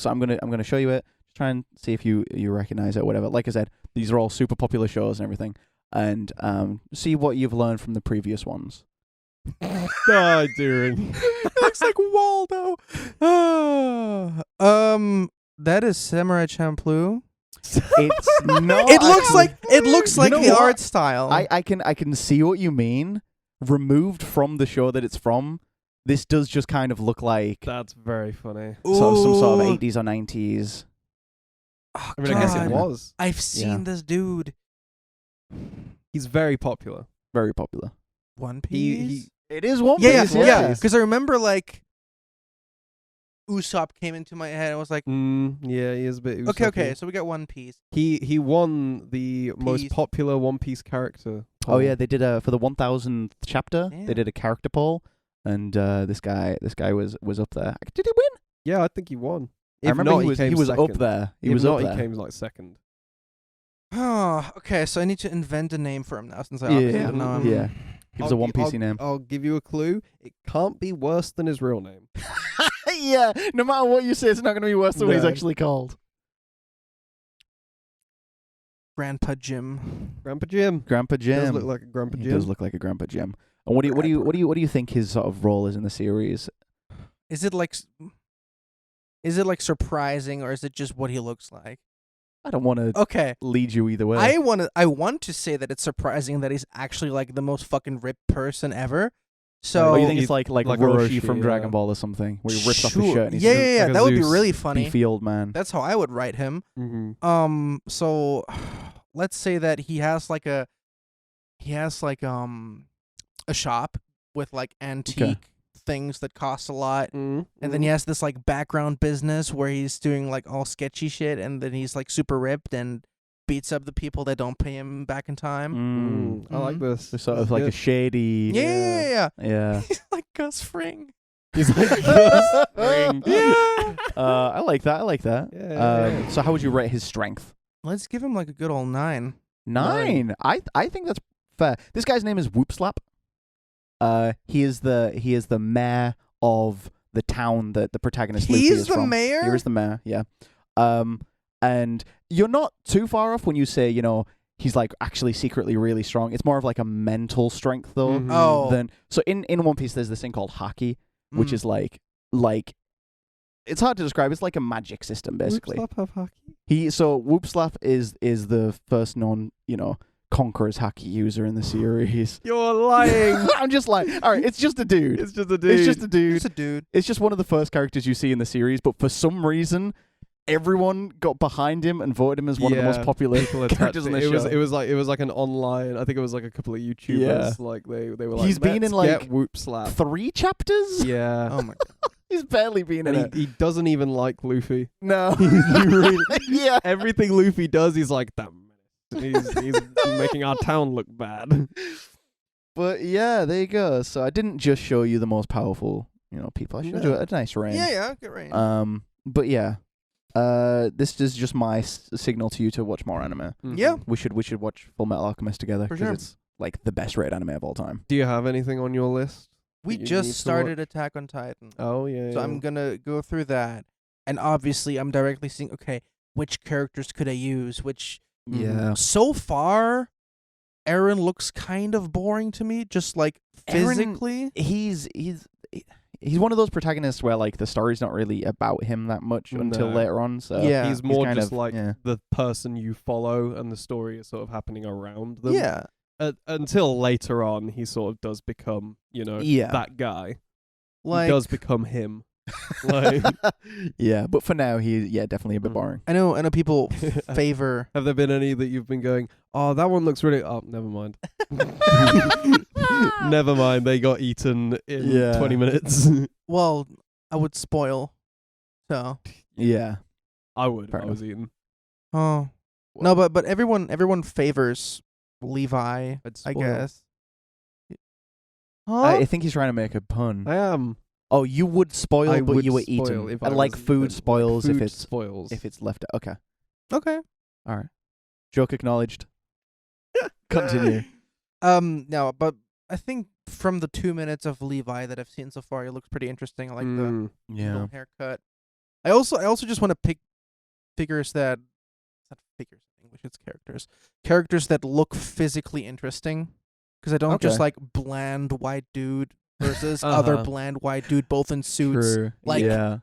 Speaker 2: So I'm gonna show you it. Just try and see if you recognize it or whatever. Like I said, these are all super popular shows and everything. And see what you've learned from the previous ones.
Speaker 1: I do.
Speaker 3: Looks like Waldo. That is Samurai Champloo.
Speaker 2: It's not.
Speaker 3: It looks like
Speaker 2: know
Speaker 3: the
Speaker 2: what?
Speaker 3: art style.
Speaker 2: I can see what you mean. Removed from the show that it's from, this does just kind of look like
Speaker 1: That's very funny.
Speaker 2: some sort of
Speaker 3: Ooh.
Speaker 2: 80s or 90s.
Speaker 3: Oh,
Speaker 1: I mean, I guess it
Speaker 3: God.
Speaker 1: was.
Speaker 3: I've seen
Speaker 2: Yeah.
Speaker 3: this dude.
Speaker 1: He's very popular.
Speaker 2: Very popular.
Speaker 3: One
Speaker 1: He
Speaker 3: Piece.
Speaker 2: It is One
Speaker 3: yeah,
Speaker 2: Piece.
Speaker 3: yeah. Because I remember like Usopp came into my head. I was like,
Speaker 1: yeah, he is a bit.
Speaker 3: okay. So we got One Piece.
Speaker 1: He won the most
Speaker 3: Piece.
Speaker 1: popular One Piece character.
Speaker 2: Oh
Speaker 1: poll.
Speaker 2: yeah, they did for the 1000th chapter.
Speaker 3: Yeah.
Speaker 2: They did a character poll, and this guy was up there. Did he win?
Speaker 1: Yeah, I think he won.
Speaker 2: I remember
Speaker 1: not,
Speaker 2: he was
Speaker 1: came
Speaker 2: up
Speaker 1: second.
Speaker 2: there. He
Speaker 1: If
Speaker 2: was
Speaker 1: not,
Speaker 2: up there.
Speaker 1: He came like second.
Speaker 3: Oh, okay. So I need to invent a name for him now since I
Speaker 2: Yeah,
Speaker 3: obviously
Speaker 2: yeah,
Speaker 3: don't know him.
Speaker 2: yeah. Give us a One Piecey name.
Speaker 1: I'll give you a clue. It can't be worse than his real name.
Speaker 2: Yeah, no matter what you say, it's not going to be worse than what he's
Speaker 1: No.
Speaker 2: actually called.
Speaker 3: Grandpa Jim.
Speaker 1: Grandpa Jim.
Speaker 2: Grandpa
Speaker 1: Does
Speaker 2: Jim.
Speaker 1: look like a Grandpa
Speaker 2: He
Speaker 1: Jim.
Speaker 2: does look like a Grandpa Jim. And what do you think his sort of role is in the series?
Speaker 3: Is it like surprising, or is it just what he looks like?
Speaker 2: I don't want to
Speaker 3: Okay.
Speaker 2: lead you either way.
Speaker 3: I want to say that it's surprising that he's actually like the most fucking ripped person ever. So
Speaker 2: Oh, you think
Speaker 1: he's
Speaker 2: it's like
Speaker 1: like a
Speaker 2: Roshi
Speaker 1: Roshi,
Speaker 2: from
Speaker 1: yeah.
Speaker 2: Dragon Ball or something, where he rips off his
Speaker 3: Sure.
Speaker 2: shirt and he's
Speaker 3: Yeah,
Speaker 2: just
Speaker 3: yeah,
Speaker 1: like a
Speaker 3: that would be
Speaker 1: Zeus
Speaker 3: really funny.
Speaker 2: beefy old man.
Speaker 3: That's how I would write him.
Speaker 1: Mm-hmm.
Speaker 3: So let's say that he has like a shop with like antique things that cost a lot.
Speaker 1: Mm-hmm.
Speaker 3: And then he has this like background business where he's doing like all sketchy shit, and then he's like super ripped and beats up the people that don't pay him back in time.
Speaker 1: I like this.
Speaker 2: So sort
Speaker 1: That's
Speaker 2: of like a
Speaker 1: good.
Speaker 2: shady.
Speaker 3: Yeah.
Speaker 2: Yeah.
Speaker 3: He's like Gus Fring.
Speaker 1: He's like Gus Fring.
Speaker 3: Yeah.
Speaker 2: I like that.
Speaker 1: Yeah.
Speaker 2: So how would you rate his strength?
Speaker 3: Let's give him like a good old 9.
Speaker 2: 9. I think that's fair. This guy's name is Whoopslap. He is the mayor of the town that the protagonist Luffy is
Speaker 3: He's the
Speaker 2: from.
Speaker 3: mayor?
Speaker 2: He is the mayor, yeah. And you're not too far off when you say, he's like actually secretly really strong. It's more of like a mental strength though.
Speaker 1: Mhm.
Speaker 3: Oh.
Speaker 2: Than so in One Piece there's this thing called haki, which
Speaker 3: Mm.
Speaker 2: is like it's hard to describe. It's like a magic system basically.
Speaker 1: Whoop, slap, have hockey.
Speaker 2: Whoopslap is the first known, conqueror's haki user in the series.
Speaker 1: You're lying.
Speaker 2: I'm just like, all right, it's just a dude.
Speaker 1: It's just a dude.
Speaker 2: It's just a dude.
Speaker 3: He's a dude.
Speaker 2: It's just one of the first characters you see in the series, but for some reason, everyone got behind him and voted him as one of the most popular
Speaker 1: people attached
Speaker 2: characters
Speaker 1: to
Speaker 2: in
Speaker 1: it.
Speaker 2: the show.
Speaker 1: It was like an online. I think it was like a couple of YouTubers.
Speaker 2: Yeah.
Speaker 1: Like they were like,
Speaker 2: He's been in,
Speaker 1: "Let's
Speaker 2: like,
Speaker 1: get Whoop Slap."
Speaker 2: 3 chapters?
Speaker 1: Yeah.
Speaker 3: Oh my god.
Speaker 2: He's barely been in
Speaker 1: And
Speaker 2: it.
Speaker 1: he doesn't even like Luffy.
Speaker 2: No.
Speaker 1: He really-
Speaker 2: Yeah.
Speaker 1: Everything Luffy does, he's like, "Damn, he's making our town look bad."
Speaker 2: But yeah, there you go. So I didn't just show you the most powerful, people. I showed you a nice range.
Speaker 3: Yeah, good range.
Speaker 2: But yeah. This is just my signal to you to watch more anime.
Speaker 1: Mhm.
Speaker 3: Yeah.
Speaker 2: We should watch Fullmetal Alchemist together
Speaker 3: For
Speaker 2: because
Speaker 3: sure.
Speaker 2: it's like the best rated anime of all time.
Speaker 1: Do you have anything on your list?
Speaker 3: We
Speaker 1: you need
Speaker 3: just
Speaker 1: to
Speaker 3: started Attack on Titan.
Speaker 1: Oh yeah.
Speaker 3: So
Speaker 1: yeah.
Speaker 3: I'm gonna go through that, and obviously I'm directly seeing, okay, which characters could I use? Which
Speaker 2: Yeah.
Speaker 3: so far, Eren looks kind of boring to me, just like
Speaker 2: Eren-
Speaker 3: physically.
Speaker 2: He's one of those protagonists where like the story's not really about him that much until
Speaker 1: No.
Speaker 2: later on. So
Speaker 3: Yeah.
Speaker 1: He's more
Speaker 2: kind
Speaker 1: just
Speaker 2: of-
Speaker 1: like
Speaker 2: yeah.
Speaker 1: the person you follow, and the story is sort of happening around them.
Speaker 3: Yeah,
Speaker 1: Until later on, he sort of does become,
Speaker 2: Yeah.
Speaker 1: that guy.
Speaker 3: like
Speaker 1: He does become him. Like,
Speaker 2: Yeah, but for now definitely a bit
Speaker 1: Mm.
Speaker 2: boring.
Speaker 3: I know people favor.
Speaker 1: have there been any that you've been going, "Oh, that one looks really"? Oh, never mind. Never mind. They got eaten in
Speaker 2: Yeah.
Speaker 1: 20 minutes.
Speaker 3: Well, I would spoil. So
Speaker 2: Yeah.
Speaker 1: I would if
Speaker 2: Fair
Speaker 1: I was eaten.
Speaker 3: oh no, but everyone favors Levi,
Speaker 1: I'd
Speaker 3: I
Speaker 1: spoil.
Speaker 3: guess. Huh?
Speaker 2: I think he's trying to make a pun.
Speaker 1: I am.
Speaker 2: Oh, you would spoil,
Speaker 1: I
Speaker 2: but
Speaker 1: would
Speaker 2: you were
Speaker 1: spoil
Speaker 2: eaten.
Speaker 1: if I
Speaker 2: And like
Speaker 1: was-
Speaker 2: food spoils
Speaker 1: Food
Speaker 2: if it's
Speaker 1: spoils.
Speaker 2: left. Okay.
Speaker 3: Okay.
Speaker 2: All right. Joke acknowledged. Continue.
Speaker 3: No, but I think from the 2 minutes of Levi that I've seen so far, he looks pretty interesting. I like the
Speaker 2: Yeah.
Speaker 3: little haircut. I also just want to pick figures that, it's not figures in English, it's characters. Characters that look physically interesting, because I don't just
Speaker 2: Okay.
Speaker 3: like bland white dude versus other
Speaker 1: Uh-huh.
Speaker 3: bland white dude, both in suits.
Speaker 2: True.
Speaker 3: Like-
Speaker 2: yeah.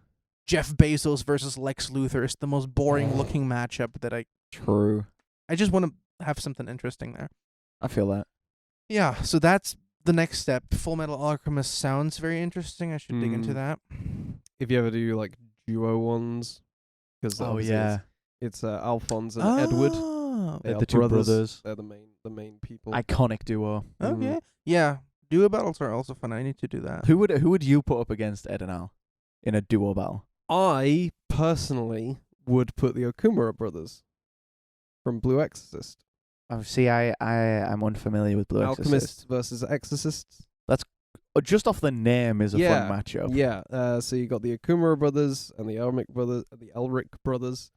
Speaker 3: Jeff Bezos versus Lex Luthor is the most boring looking matchup that
Speaker 2: True.
Speaker 3: I just want to have something interesting there.
Speaker 2: I feel that.
Speaker 3: Yeah, so that's the next step. Fullmetal Alchemist sounds very interesting. I should dig into
Speaker 1: Mm.
Speaker 3: that.
Speaker 1: If you ever do like duo ones, because it's Alphonse and Edward.
Speaker 3: Oh,
Speaker 1: They
Speaker 2: The
Speaker 1: are
Speaker 2: two brothers.
Speaker 1: They're the main people.
Speaker 2: Iconic duo.
Speaker 3: okay. Yeah, duo battles are also fun. I need to do that.
Speaker 2: Who would you put up against Ed and Al in a duo battle?
Speaker 1: I personally would put the Okumura brothers from Blue Exorcist.
Speaker 2: Oh, see, I'm unfamiliar with Blue Exorcist.
Speaker 1: Alchemists versus Exorcists.
Speaker 2: Just off the name is a
Speaker 1: Yeah,
Speaker 2: fun matchup.
Speaker 1: Yeah. So you got the Okumura brothers and the Elric brothers.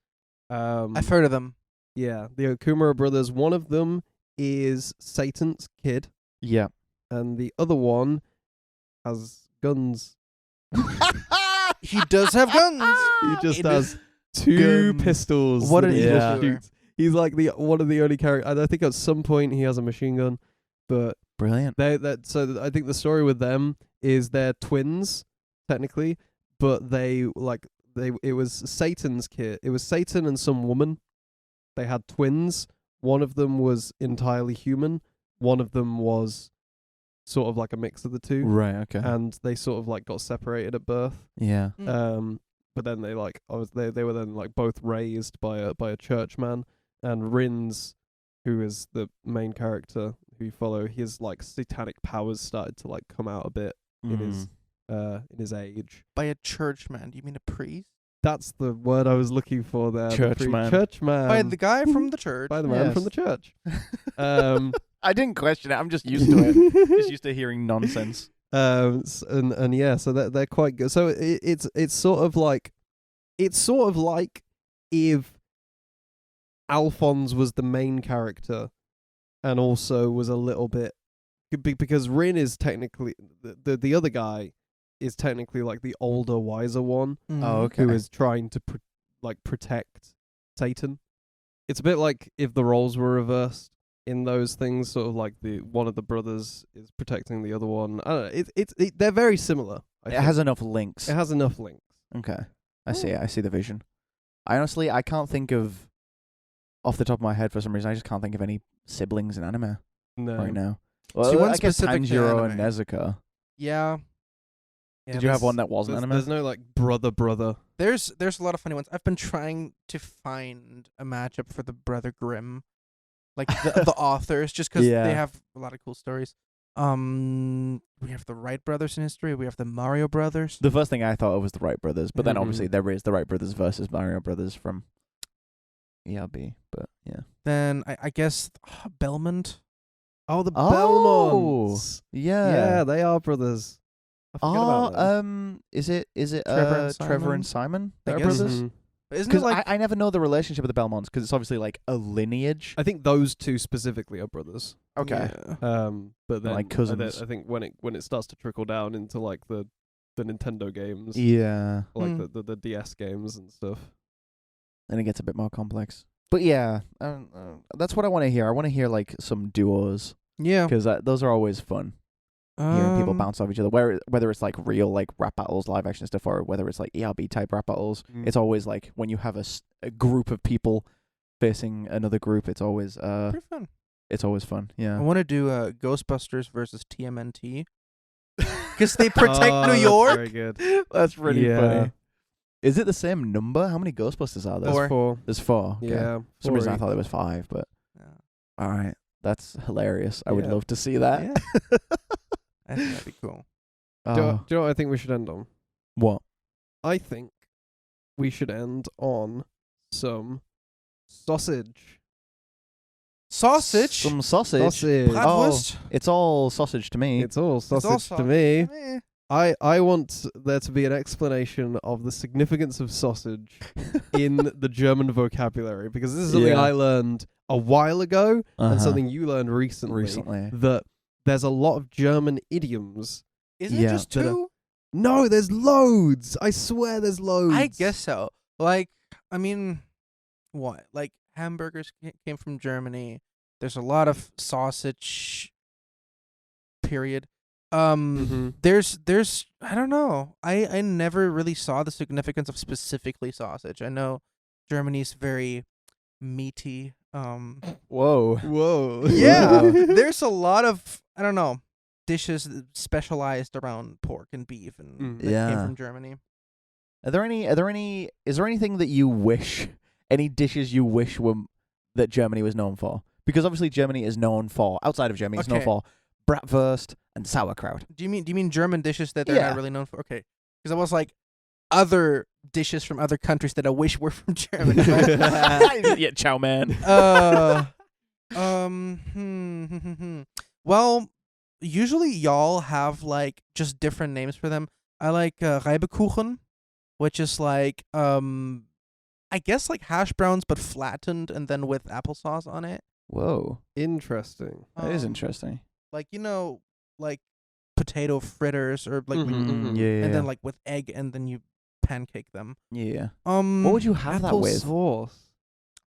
Speaker 3: I've heard of them.
Speaker 1: Yeah, the Okumura brothers. One of them is Satan's kid,
Speaker 2: Yeah.
Speaker 1: and the other one has guns.
Speaker 3: He does have guns.
Speaker 1: He just
Speaker 3: It
Speaker 1: has two
Speaker 3: guns.
Speaker 1: pistols.
Speaker 3: What
Speaker 1: that
Speaker 3: did
Speaker 1: he
Speaker 2: he
Speaker 1: just
Speaker 2: do?
Speaker 1: shoots. He's like the one of the only characters. I think at some point he has a machine gun, but
Speaker 2: Brilliant.
Speaker 1: I think the story with them is they're twins technically, but it was Satan's kid. It was Satan and some woman. They had twins. One of them was entirely human. One of them was sort of like a mix of the two.
Speaker 2: Right. Okay.
Speaker 1: And they sort of like got separated at birth.
Speaker 2: Yeah.
Speaker 1: But then they were then like both raised by a churchman, and Rin's, who is the main character who you follow, his like satanic powers started to like come out a bit in his age.
Speaker 3: By a churchman, do you mean a priest?
Speaker 1: That's the word I was looking for there.
Speaker 2: Churchman.
Speaker 1: Churchman.
Speaker 3: By the guy from the church.
Speaker 1: By the man
Speaker 2: Yes.
Speaker 1: from the church.
Speaker 2: I didn't question it. I'm just used to it. Just used to hearing nonsense.
Speaker 1: So they're quite good. So it's sort of like if Alphonse was the main character, and also was a little bit because Rin is technically the other guy is technically like the older, wiser one
Speaker 2: Oh, okay.
Speaker 1: who is trying to protect Satan. It's a bit like if the roles were reversed in those things, sort of like one of the brothers is protecting the other one. I don't know. They're very similar. I
Speaker 2: It
Speaker 1: think.
Speaker 2: has enough links.
Speaker 1: It has enough links.
Speaker 2: Okay. I see it. I see the vision. I can't think of, off the top of my head for some reason, I just can't think of any siblings in anime
Speaker 1: No.
Speaker 2: right now.
Speaker 3: So you
Speaker 2: Well,
Speaker 3: want
Speaker 2: I guess
Speaker 3: specific to
Speaker 2: Tanjiro and
Speaker 3: anime.
Speaker 2: Nezuko.
Speaker 3: Yeah.
Speaker 2: Did you have one that wasn't anime?
Speaker 1: There's no like brother.
Speaker 3: There's a lot of funny ones. I've been trying to find a matchup for the Brother Grimm, like the authors, just because
Speaker 2: Yeah.
Speaker 3: they have a lot of cool stories. We have the Wright brothers in history. We have the Mario brothers.
Speaker 2: The first thing I thought of was the Wright brothers, but then
Speaker 1: Mhm.
Speaker 2: obviously there is the Wright brothers versus Mario brothers from ERB. But yeah.
Speaker 3: Then I guess Belmont.
Speaker 1: Oh, the
Speaker 2: Oh,
Speaker 1: Belmonts.
Speaker 2: Yeah.
Speaker 1: Yeah, they are brothers. I forget about them.
Speaker 2: Is it
Speaker 3: Trevor
Speaker 2: Trevor and
Speaker 3: and
Speaker 2: Simon?
Speaker 3: I
Speaker 2: They're
Speaker 3: guess.
Speaker 2: brothers.
Speaker 1: Mhm.
Speaker 3: But isn't it
Speaker 2: Because
Speaker 3: like
Speaker 2: I never know the relationship with the Belmonts because it's obviously like a lineage.
Speaker 1: I think those two specifically are brothers.
Speaker 2: Okay.
Speaker 3: yeah.
Speaker 1: But then
Speaker 2: Like cousins.
Speaker 1: I think when it starts to trickle down into like the Nintendo games,
Speaker 2: Yeah.
Speaker 1: like
Speaker 3: Hmm.
Speaker 1: the DS games and stuff.
Speaker 2: And it gets a bit more complex. But yeah, that's what I want to hear. I want to hear like some duos
Speaker 3: Yeah.
Speaker 2: because those are always fun. Hearing people
Speaker 3: Um,
Speaker 2: bounce off each other, whether it's like real like rap battles, live action stuff, or whether it's like ERB type rap battles.
Speaker 1: Mm.
Speaker 2: It's always like when you have a group of people facing another group. It's always
Speaker 3: Pretty fun.
Speaker 2: fun.
Speaker 3: I
Speaker 2: Yeah.
Speaker 3: want to do Ghostbusters versus TMNT because they protect
Speaker 1: Oh,
Speaker 3: New
Speaker 1: that's
Speaker 3: York.
Speaker 1: Very good.
Speaker 2: That's really
Speaker 1: Yeah.
Speaker 2: funny. Is it the same number? How many Ghostbusters are there?
Speaker 3: Four.
Speaker 1: That's four.
Speaker 2: There's 4. Okay.
Speaker 1: Yeah.
Speaker 2: For some reason I
Speaker 1: four
Speaker 2: thought there was 5, but
Speaker 3: Yeah.
Speaker 2: all right. That's hilarious. I would
Speaker 1: Yeah.
Speaker 2: love to see that.
Speaker 3: Yeah. I think that'd be cool.
Speaker 1: Do you
Speaker 2: Oh,
Speaker 1: know what I think we should end on?
Speaker 2: what?
Speaker 1: I think we should end on some sausage.
Speaker 3: Sausage.
Speaker 2: Some sausage.
Speaker 1: Sausage.
Speaker 3: Bratwurst.
Speaker 2: It's all sausage to me.
Speaker 1: It's all
Speaker 3: It's all
Speaker 1: sausage to me.
Speaker 3: Eh.
Speaker 1: I want there to be an explanation of the significance of sausage in the German vocabulary, because this is something
Speaker 2: Yeah.
Speaker 1: I learned a while ago
Speaker 2: Uh-huh.
Speaker 1: and something you learned recently. That there's a lot of German idioms.
Speaker 3: Isn't
Speaker 2: Yeah.
Speaker 3: it just
Speaker 1: That are-
Speaker 3: 2?
Speaker 1: No, there's loads. I swear there's loads.
Speaker 3: I guess so. Like, I mean, what? Like, hamburgers came from Germany. There's a lot of sausage. Period.
Speaker 1: Mhm.
Speaker 3: There's I don't know. I never really saw the significance of specifically sausage. I know Germany's very meaty.
Speaker 2: Whoa.
Speaker 1: Whoa.
Speaker 3: Yeah, there's a lot of, I don't know, dishes specialized around pork and beef and
Speaker 1: Mm.
Speaker 3: that
Speaker 2: Yeah.
Speaker 3: came from Germany.
Speaker 2: Is there anything that you wish, any dishes you wish that Germany was known for? Because obviously Germany is known for, outside of Germany, it's known
Speaker 3: Okay.
Speaker 2: for bratwurst and sauerkraut.
Speaker 3: Do you mean German dishes that they're
Speaker 2: Yeah.
Speaker 3: not really known for? Okay, because I was like other dishes from other countries that I wish were from Germany.
Speaker 2: Yeah, chow man.
Speaker 3: Well, usually y'all have like just different names for them. I like Reibekuchen, which is like I guess like hash browns but flattened and then with applesauce on it.
Speaker 2: Whoa,
Speaker 1: Interesting.
Speaker 2: that is
Speaker 3: Um,
Speaker 2: interesting.
Speaker 3: Like, you know, like potato fritters or like
Speaker 1: Mhm.
Speaker 2: Yeah,
Speaker 3: and then like with egg and then you pancake them.
Speaker 2: yeah. What would you have that
Speaker 1: Apple
Speaker 2: with?
Speaker 1: sauce.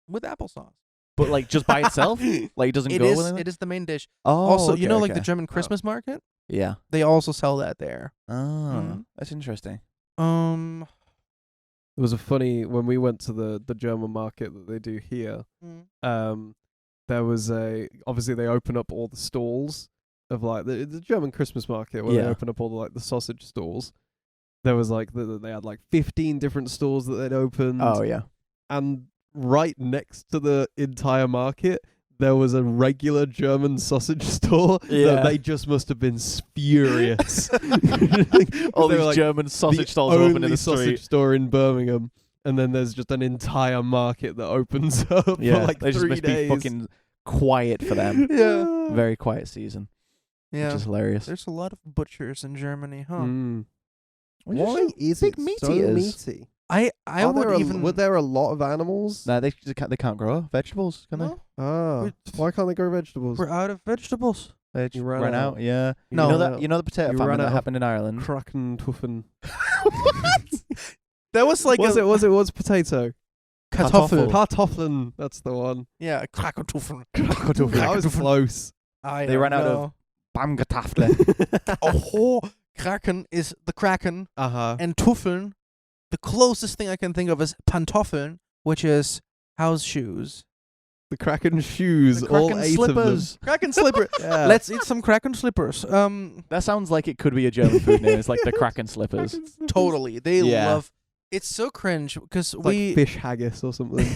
Speaker 3: With applesauce.
Speaker 2: But like just by itself, like it doesn't
Speaker 3: It
Speaker 2: go
Speaker 3: is.
Speaker 2: with anything?
Speaker 3: It is the main dish.
Speaker 2: Oh,
Speaker 3: Also,
Speaker 2: okay,
Speaker 3: you know, like
Speaker 2: okay.
Speaker 3: the German Christmas market.
Speaker 2: Yeah.
Speaker 3: They also sell that there.
Speaker 2: Oh,
Speaker 3: Mhm.
Speaker 2: that's interesting.
Speaker 3: Um.
Speaker 1: It was a funny when we went to the German market that they do here. There was obviously they open up all the stalls of like the German Christmas market where they
Speaker 2: Yeah.
Speaker 1: open up all the like the sausage stalls. There was like they had like 15 different stalls that they'd opened.
Speaker 2: Oh yeah.
Speaker 1: And right next to the entire market, there was a regular German sausage store
Speaker 2: Yeah.
Speaker 1: that they just must have been furious.
Speaker 2: All
Speaker 1: They were
Speaker 2: these
Speaker 1: like,
Speaker 2: German sausage
Speaker 1: the
Speaker 2: stalls open in
Speaker 1: only
Speaker 2: the
Speaker 1: sausage
Speaker 2: street.
Speaker 1: store in Birmingham, and then there's just an entire market that opens up for like
Speaker 2: they just
Speaker 1: 3
Speaker 2: must
Speaker 1: days.
Speaker 2: be fucking quiet for them.
Speaker 3: Yeah.
Speaker 2: Very quiet season,
Speaker 3: Yeah.
Speaker 2: which is hilarious.
Speaker 3: There's a lot of butchers in Germany, huh?
Speaker 1: Mm.
Speaker 2: Well, you're
Speaker 1: Why
Speaker 2: so
Speaker 1: is
Speaker 2: big
Speaker 1: it
Speaker 2: meat
Speaker 1: so
Speaker 2: eaters.
Speaker 1: meaty?
Speaker 3: I
Speaker 1: Are
Speaker 3: would
Speaker 1: there
Speaker 3: even.
Speaker 1: were there a lot of animals?
Speaker 2: No, they can't grow vegetables, can
Speaker 3: No,
Speaker 1: Ah, why can't they grow vegetables?
Speaker 3: we're out of vegetables.
Speaker 2: they?
Speaker 1: You
Speaker 2: Ran
Speaker 1: ran
Speaker 2: out.
Speaker 1: out.
Speaker 2: Yeah.
Speaker 3: No.
Speaker 2: You know the potato
Speaker 1: You
Speaker 2: famine
Speaker 1: ran
Speaker 2: that
Speaker 1: out of
Speaker 2: happened in Ireland.
Speaker 1: Kraken tuffen.
Speaker 3: That was like
Speaker 1: Was it potato?
Speaker 3: Kartoffel.
Speaker 1: Kartoffeln. That's the one.
Speaker 3: Yeah, Krakentuffen.
Speaker 1: That was close.
Speaker 2: They ran out of Bamgatafle.
Speaker 3: Oh, Kraken is the Kraken,
Speaker 1: Uh-huh.
Speaker 3: and Tuffeln, the closest thing I can think of is Pantoffeln, which is house shoes.
Speaker 1: The Kraken shoes,
Speaker 2: The
Speaker 1: all
Speaker 2: Kraken
Speaker 1: 8
Speaker 2: slippers.
Speaker 3: Kraken slipper.
Speaker 1: of them. Yeah.
Speaker 3: Let's eat some Kraken slippers.
Speaker 2: That sounds like it could be a German food name. It's like the Kraken slippers.
Speaker 3: Totally. They
Speaker 2: Yeah.
Speaker 3: love. It's so cringe because
Speaker 1: It's
Speaker 3: we
Speaker 1: like fish haggis or something.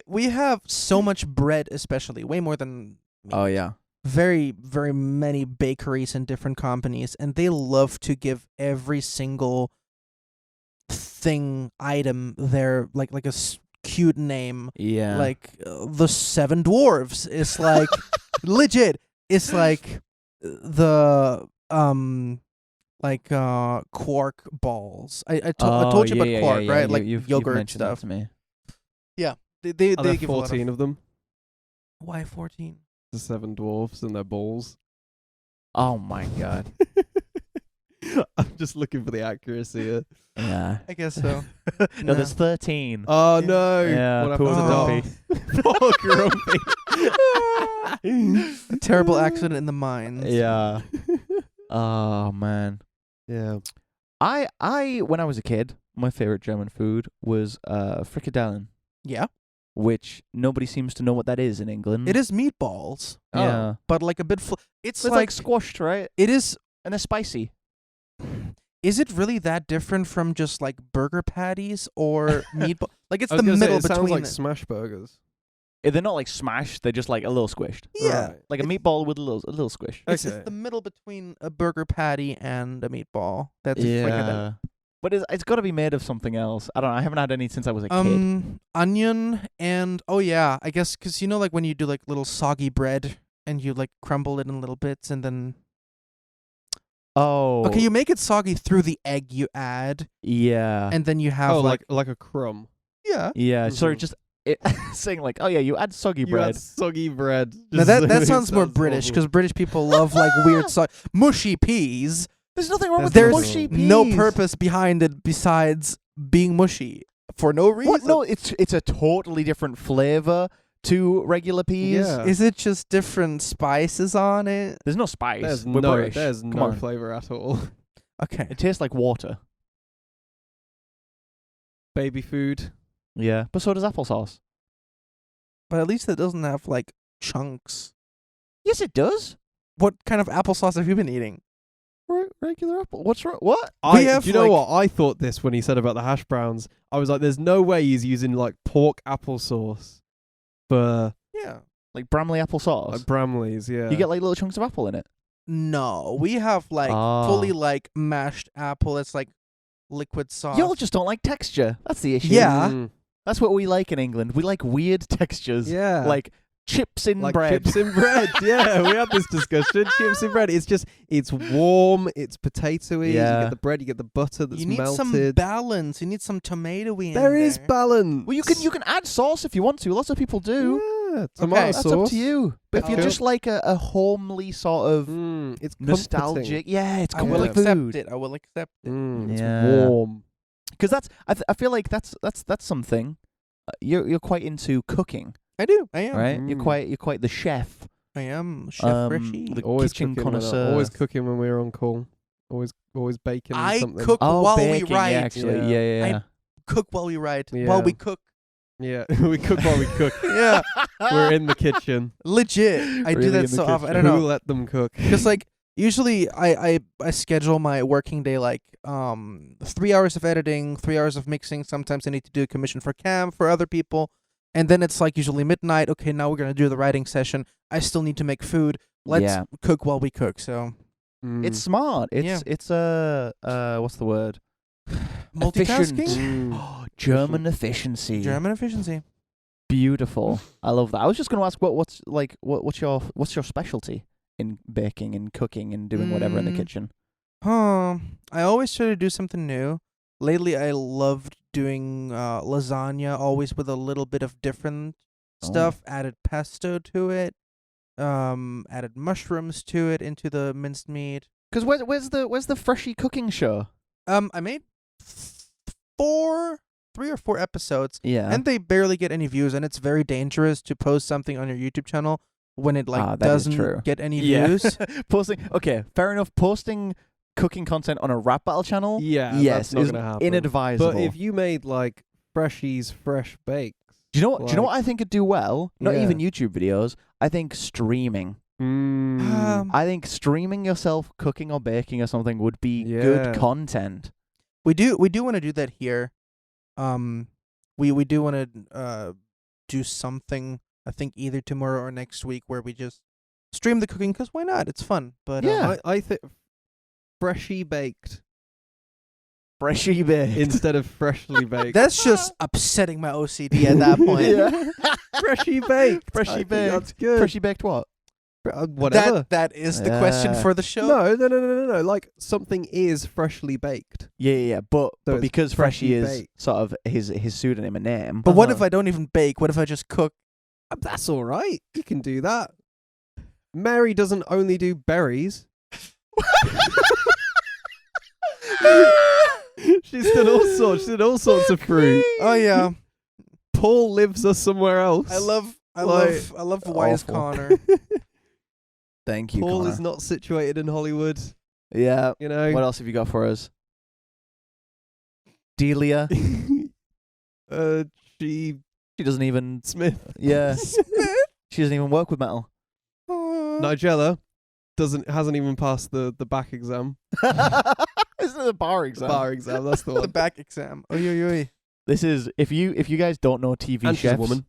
Speaker 3: we have so much bread, especially way more than meat.
Speaker 2: Oh yeah.
Speaker 3: Very, very many bakeries and different companies, and they love to give every single item their like a cute name.
Speaker 2: Yeah.
Speaker 3: Like the Seven Dwarves is like legit. It's like the quark balls. I told you about quark, right? Like
Speaker 2: you've
Speaker 3: yogurt
Speaker 2: mentioned that
Speaker 3: stuff.
Speaker 2: to me.
Speaker 3: They
Speaker 1: Are there
Speaker 3: give a lot
Speaker 1: 14 of them?
Speaker 3: Why 14?
Speaker 1: The 7 dwarfs and their balls.
Speaker 2: Oh my god.
Speaker 1: I'm just looking for the accuracy here.
Speaker 2: Yeah.
Speaker 3: I guess so.
Speaker 2: No, there's 13.
Speaker 1: Oh
Speaker 3: Yeah.
Speaker 1: no!
Speaker 2: Yeah,
Speaker 1: What
Speaker 2: poor
Speaker 1: happened to
Speaker 3: Grumpy.
Speaker 1: Poor Grumpy.
Speaker 3: A terrible accident in the mines.
Speaker 2: Yeah. Oh man.
Speaker 1: Yeah.
Speaker 2: I when I was a kid, my favorite German food was frikadellen,
Speaker 3: Yeah.
Speaker 2: which nobody seems to know what that is in England.
Speaker 3: It is meatballs.
Speaker 2: Yeah.
Speaker 3: But like a bit. It's
Speaker 2: It's like squashed, right?
Speaker 3: it is.
Speaker 2: And they're spicy.
Speaker 3: Is it really that different from just like burger patties or meatball? Like it's
Speaker 1: I
Speaker 3: the
Speaker 1: was gonna say,
Speaker 3: middle
Speaker 1: it sounds
Speaker 3: between.
Speaker 1: like smash burgers.
Speaker 2: They're not like smashed. They're just like a little squished,
Speaker 3: Yeah.
Speaker 1: Right.
Speaker 2: like a meatball with a little squish.
Speaker 3: It's
Speaker 1: Okay.
Speaker 3: the middle between a burger patty and a meatball. That's frikadelle.
Speaker 2: But it's got to be made of something else. I don't know. I haven't had any since I was a kid.
Speaker 3: Onion and I guess because you know like when you do like little soggy bread and you like crumble it in little bits and then
Speaker 2: Oh.
Speaker 3: okay, you make it soggy through the egg you add
Speaker 2: Yeah.
Speaker 3: and then you have
Speaker 1: Oh,
Speaker 3: like
Speaker 1: like a crumb.
Speaker 3: yeah.
Speaker 2: Yeah. Sorry,
Speaker 1: Mhm.
Speaker 2: just saying like, oh yeah, you add soggy
Speaker 1: You
Speaker 2: bread.
Speaker 1: had soggy bread.
Speaker 3: Now
Speaker 1: Just
Speaker 3: that
Speaker 1: it
Speaker 3: sounds more British
Speaker 1: awful.
Speaker 3: because British people love like weird mushy peas.
Speaker 2: There's nothing wrong with
Speaker 3: There's
Speaker 2: mushy peas.
Speaker 3: no purpose behind it besides being mushy for no reason.
Speaker 2: What? No, it's a totally different flavor to regular peas.
Speaker 1: Yeah.
Speaker 3: Is it just different spices on it?
Speaker 2: There's no spice.
Speaker 1: There's
Speaker 2: We're
Speaker 1: no,
Speaker 2: British.
Speaker 1: there's
Speaker 2: Come
Speaker 1: no
Speaker 2: on.
Speaker 1: flavor at all.
Speaker 3: Okay.
Speaker 2: It tastes like water.
Speaker 1: Baby food.
Speaker 2: Yeah, but so does applesauce.
Speaker 3: But at least it doesn't have like chunks.
Speaker 2: Yes, it does.
Speaker 3: What kind of applesauce have you been eating?
Speaker 2: Regular apple. What's wrong? What?
Speaker 3: We have,
Speaker 1: Do you know
Speaker 3: like-
Speaker 1: what? I thought this when he said about the hash browns. I was like, there's no way he's using like pork applesauce for
Speaker 3: Yeah.
Speaker 2: Like Bramley applesauce.
Speaker 1: like Bramley's. Yeah.
Speaker 2: You get like little chunks of apple in it.
Speaker 3: No, we have like
Speaker 2: Ah.
Speaker 3: fully like mashed apple. It's like liquid sauce.
Speaker 2: Y'all just don't like texture. That's the issue.
Speaker 3: Yeah.
Speaker 1: Mm.
Speaker 2: That's what we like in England. We like weird textures.
Speaker 1: Yeah.
Speaker 2: Like chips in
Speaker 1: like
Speaker 2: bread.
Speaker 1: chips in bread. Yeah, we had this discussion. Chips in bread. It's warm. It's potatoey. You
Speaker 2: Yeah.
Speaker 1: get the bread. You get the butter that's
Speaker 3: you need
Speaker 1: melted.
Speaker 3: some balance. You need some tomatoey in
Speaker 1: There is balance.
Speaker 2: Well, you can add sauce if you want to. Lots of people do.
Speaker 1: Yeah, tomato
Speaker 3: Okay.
Speaker 2: That's
Speaker 1: sauce.
Speaker 2: up to you. But if you're
Speaker 3: Okay.
Speaker 2: just like a homely sort of
Speaker 1: It's
Speaker 2: nostalgic, yeah, it's
Speaker 3: I
Speaker 2: comfort
Speaker 3: will
Speaker 1: Yeah.
Speaker 3: accept
Speaker 2: food.
Speaker 3: it. I will accept it.
Speaker 1: It's
Speaker 2: Yeah.
Speaker 1: warm.
Speaker 2: Because I feel like that's something. You're quite into cooking.
Speaker 3: I do. I am.
Speaker 2: right?
Speaker 1: Mm.
Speaker 2: You're quite the chef.
Speaker 3: I am Chef Freshy.
Speaker 2: The
Speaker 1: Always
Speaker 2: kitchen
Speaker 1: cooking when
Speaker 2: connoisseur.
Speaker 1: always cooking when we're on call. Always baking
Speaker 3: I
Speaker 1: something.
Speaker 3: cook while
Speaker 2: baking,
Speaker 3: we write.
Speaker 2: Yeah, actually,
Speaker 1: Yeah.
Speaker 2: yeah.
Speaker 3: I cook while we write.
Speaker 1: Yeah.
Speaker 3: While we cook.
Speaker 1: Yeah, we cook while we cook.
Speaker 3: Yeah.
Speaker 1: We're in the kitchen.
Speaker 3: Legit. I do
Speaker 2: Really
Speaker 3: that
Speaker 2: in the
Speaker 3: so often. I
Speaker 2: kitchen.
Speaker 3: don't
Speaker 1: Who
Speaker 3: know.
Speaker 1: let them cook?
Speaker 3: Because like usually I schedule my working day like 3 hours of editing, 3 hours of mixing. Sometimes I need to do a commission for Cam for other people, and then it's like usually midnight. Okay, now we're gonna do the writing session. I still need to make food. Let's
Speaker 2: Yeah.
Speaker 3: cook while we cook. So
Speaker 2: It's smart. It's
Speaker 3: Yeah.
Speaker 2: it's what's the word?
Speaker 3: multitasking,
Speaker 1: Mm.
Speaker 2: German efficiency.
Speaker 3: German efficiency.
Speaker 2: Beautiful. I love that. I was just going to ask what's your specialty in baking and cooking and doing whatever in the
Speaker 3: Mm.
Speaker 2: kitchen?
Speaker 3: I always try to do something new. Lately, I loved doing lasagna, always with a little bit of different stuff. Added pesto to it. Added mushrooms to it into the minced meat.
Speaker 2: Because where's the Freshy cooking show?
Speaker 3: I made 3 or 4 episodes,
Speaker 2: Yeah.
Speaker 3: and they barely get any views. And it's very dangerous to post something on your YouTube channel when it
Speaker 2: that is true.
Speaker 3: doesn't get any
Speaker 2: Yeah.
Speaker 3: views.
Speaker 2: Posting fair enough. Posting cooking content on a rap battle channel,
Speaker 1: Yeah,
Speaker 2: yes,
Speaker 1: that's not
Speaker 2: is
Speaker 1: gonna happen.
Speaker 2: inadvisable.
Speaker 1: But if you made like Freshy's fresh bakes,
Speaker 2: do you know what I think could do well? Not
Speaker 1: Yeah.
Speaker 2: even YouTube videos. I think streaming. I think streaming yourself cooking or baking or something would be
Speaker 1: Yeah.
Speaker 2: good content.
Speaker 3: We do want to do that here. We do want to do something. I think either tomorrow or next week where we just stream the cooking, because why not? It's fun. But
Speaker 2: Yeah.
Speaker 1: I think Freshy baked
Speaker 2: Freshy baked.
Speaker 1: instead of freshly baked.
Speaker 3: that's just upsetting my OCD at that point.
Speaker 2: Yeah.
Speaker 1: Freshy baked.
Speaker 2: Freshly
Speaker 1: I think
Speaker 2: baked.
Speaker 1: That's good.
Speaker 2: Freshly baked what?
Speaker 1: Whatever.
Speaker 3: That is the question
Speaker 2: Yeah.
Speaker 3: for the show.
Speaker 1: No. Like something is freshly baked.
Speaker 2: Yeah. But
Speaker 1: So it's
Speaker 2: because Freshy
Speaker 1: Freshy
Speaker 2: is
Speaker 1: baked.
Speaker 2: sort of his pseudonym and name.
Speaker 3: But what if I don't even bake? What if I just cook?
Speaker 1: That's all right. You can do that. Mary doesn't only do berries. She's done all sorts. She did all sorts of fruit.
Speaker 3: Oh yeah,
Speaker 1: Paul lives us somewhere else.
Speaker 3: I love Wise
Speaker 2: awful.
Speaker 3: Connor.
Speaker 2: Thank you,
Speaker 1: Paul
Speaker 2: Connor.
Speaker 1: is not situated in Hollywood.
Speaker 2: Yeah.
Speaker 1: You know.
Speaker 2: What else have you got for us? Delia.
Speaker 1: She
Speaker 2: She doesn't even.
Speaker 1: Smith.
Speaker 2: Yeah. She doesn't even work with metal.
Speaker 1: Nigella hasn't even passed the back exam.
Speaker 2: Isn't it a bar exam?
Speaker 1: Bar exam. That's the
Speaker 3: The
Speaker 1: one.
Speaker 3: back exam. Oy, oy, oy.
Speaker 2: This is if you guys don't know TV
Speaker 1: And she's
Speaker 2: chefs.
Speaker 1: a woman.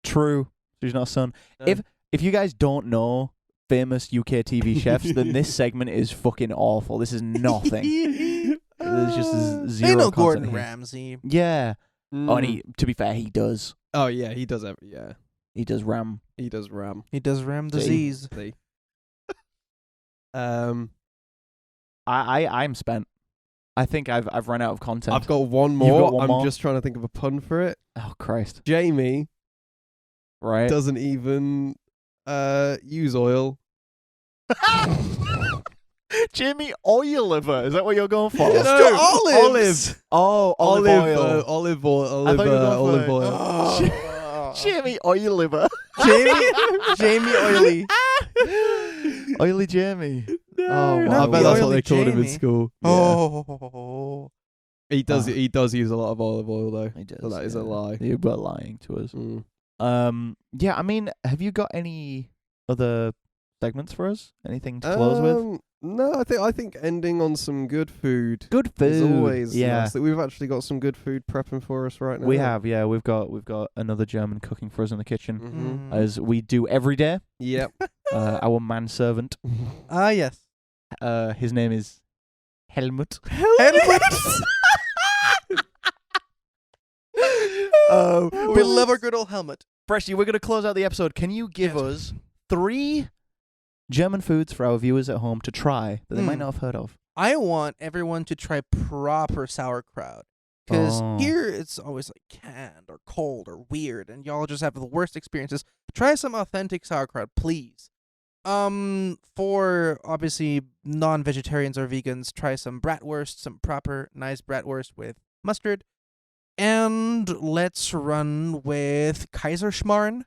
Speaker 2: True. She's not a son.
Speaker 1: No.
Speaker 2: If you guys don't know famous UK TV chefs, then this segment is fucking awful. This is nothing. There's just zero.
Speaker 3: Ain't no
Speaker 2: content
Speaker 3: Gordon
Speaker 2: here.
Speaker 3: Ramsay.
Speaker 2: Yeah. Oh, and
Speaker 1: Mm.
Speaker 2: to be fair, he does.
Speaker 1: Oh yeah, he does every. Yeah,
Speaker 2: He does ram.
Speaker 1: he does ram.
Speaker 3: He does ram
Speaker 2: See?
Speaker 3: disease.
Speaker 1: See.
Speaker 2: I'm spent. I think I've run out of content.
Speaker 1: I've got one more.
Speaker 2: got one
Speaker 1: I'm
Speaker 2: more?
Speaker 1: just trying to think of a pun for it.
Speaker 2: Oh Christ!
Speaker 1: Jamie
Speaker 2: Right.
Speaker 1: doesn't even use oil.
Speaker 2: Jamie Oliver. Is that what you're going for?
Speaker 3: Mr.
Speaker 1: No,
Speaker 3: Olives.
Speaker 2: Oh, olive oil.
Speaker 1: Olive oil.
Speaker 2: I thought you were going
Speaker 1: Olive
Speaker 2: for-
Speaker 1: oil.
Speaker 3: Oh.
Speaker 2: Jamie Oliver.
Speaker 3: Jamie Oily.
Speaker 2: Oily Jamie.
Speaker 1: No,
Speaker 2: wow.
Speaker 1: I bet that's what
Speaker 3: Oily
Speaker 1: they called him in
Speaker 3: Jamie.
Speaker 1: school.
Speaker 3: Oh.
Speaker 1: He does.
Speaker 2: Ah.
Speaker 1: He does use a lot of olive oil though.
Speaker 2: He does.
Speaker 1: So that is a lie.
Speaker 2: You were lying to us.
Speaker 1: Mm.
Speaker 2: Yeah, I mean, have you got any other segments for us? Anything to close with?
Speaker 1: No, I think ending on some good food.
Speaker 2: Good food.
Speaker 1: Is always
Speaker 2: yeah.
Speaker 1: nice. That we've actually got some good food prepping for us right now.
Speaker 2: We have, yeah. We've got another German cooking for us in the kitchen,
Speaker 1: Mm-hmm.
Speaker 2: as we do every day.
Speaker 1: Yep.
Speaker 2: Our manservant.
Speaker 3: Ah, yes.
Speaker 2: His name is Helmut.
Speaker 3: Helmut. We love our good old helmet.
Speaker 2: Freshy, we're going to close out the episode. Can you give
Speaker 3: Yes.
Speaker 2: us 3 German foods for our viewers at home to try that they might not have heard of?
Speaker 3: I want everyone to try proper sauerkraut. Because
Speaker 2: Oh.
Speaker 3: here it's always like canned or cold or weird, and y'all just have the worst experiences. Try some authentic sauerkraut, please. For obviously non-vegetarians or vegans, try some bratwurst, some proper nice bratwurst with mustard. And let's run with Kaiserschmarrn,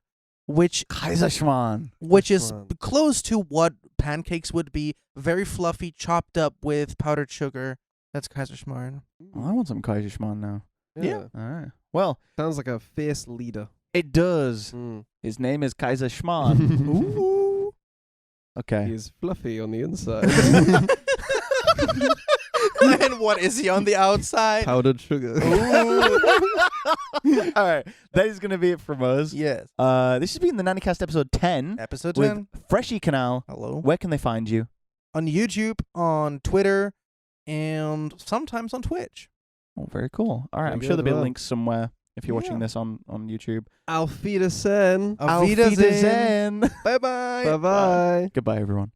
Speaker 3: which
Speaker 2: Kaiserschmarrn.
Speaker 3: is
Speaker 1: Kaiserschmarrn.
Speaker 3: close to what pancakes would be. Very fluffy, chopped up with powdered sugar. That's Kaiserschmarrn.
Speaker 2: Oh, I want some Kaiserschmarrn now.
Speaker 1: Yeah.
Speaker 2: All right. Well,
Speaker 1: Sounds like a fierce leader.
Speaker 2: it does.
Speaker 1: Mm.
Speaker 2: His name is Kaiserschmarrn.
Speaker 3: Ooh.
Speaker 2: Okay.
Speaker 1: He's fluffy on the inside.
Speaker 3: And what is he on the outside?
Speaker 1: Powdered sugar.
Speaker 2: All right. That is going to be it from us.
Speaker 3: Yes.
Speaker 2: This has been the NANICAST episode 10
Speaker 3: Episode
Speaker 2: with
Speaker 3: 10.
Speaker 2: Freshy Kanal.
Speaker 3: Hello.
Speaker 2: Where can they find you?
Speaker 3: On YouTube, on Twitter, and sometimes on Twitch.
Speaker 2: Oh, very cool. All right.
Speaker 1: Very
Speaker 2: I'm sure
Speaker 1: good
Speaker 2: there'll be
Speaker 1: as well.
Speaker 2: links somewhere if you're watching
Speaker 3: Yeah.
Speaker 2: this on YouTube.
Speaker 1: Auf Wiedersehen.
Speaker 3: Auf Wiedersehen.
Speaker 2: Wiedersehen.
Speaker 3: Bye-bye.
Speaker 1: Bye bye.
Speaker 2: Goodbye, everyone.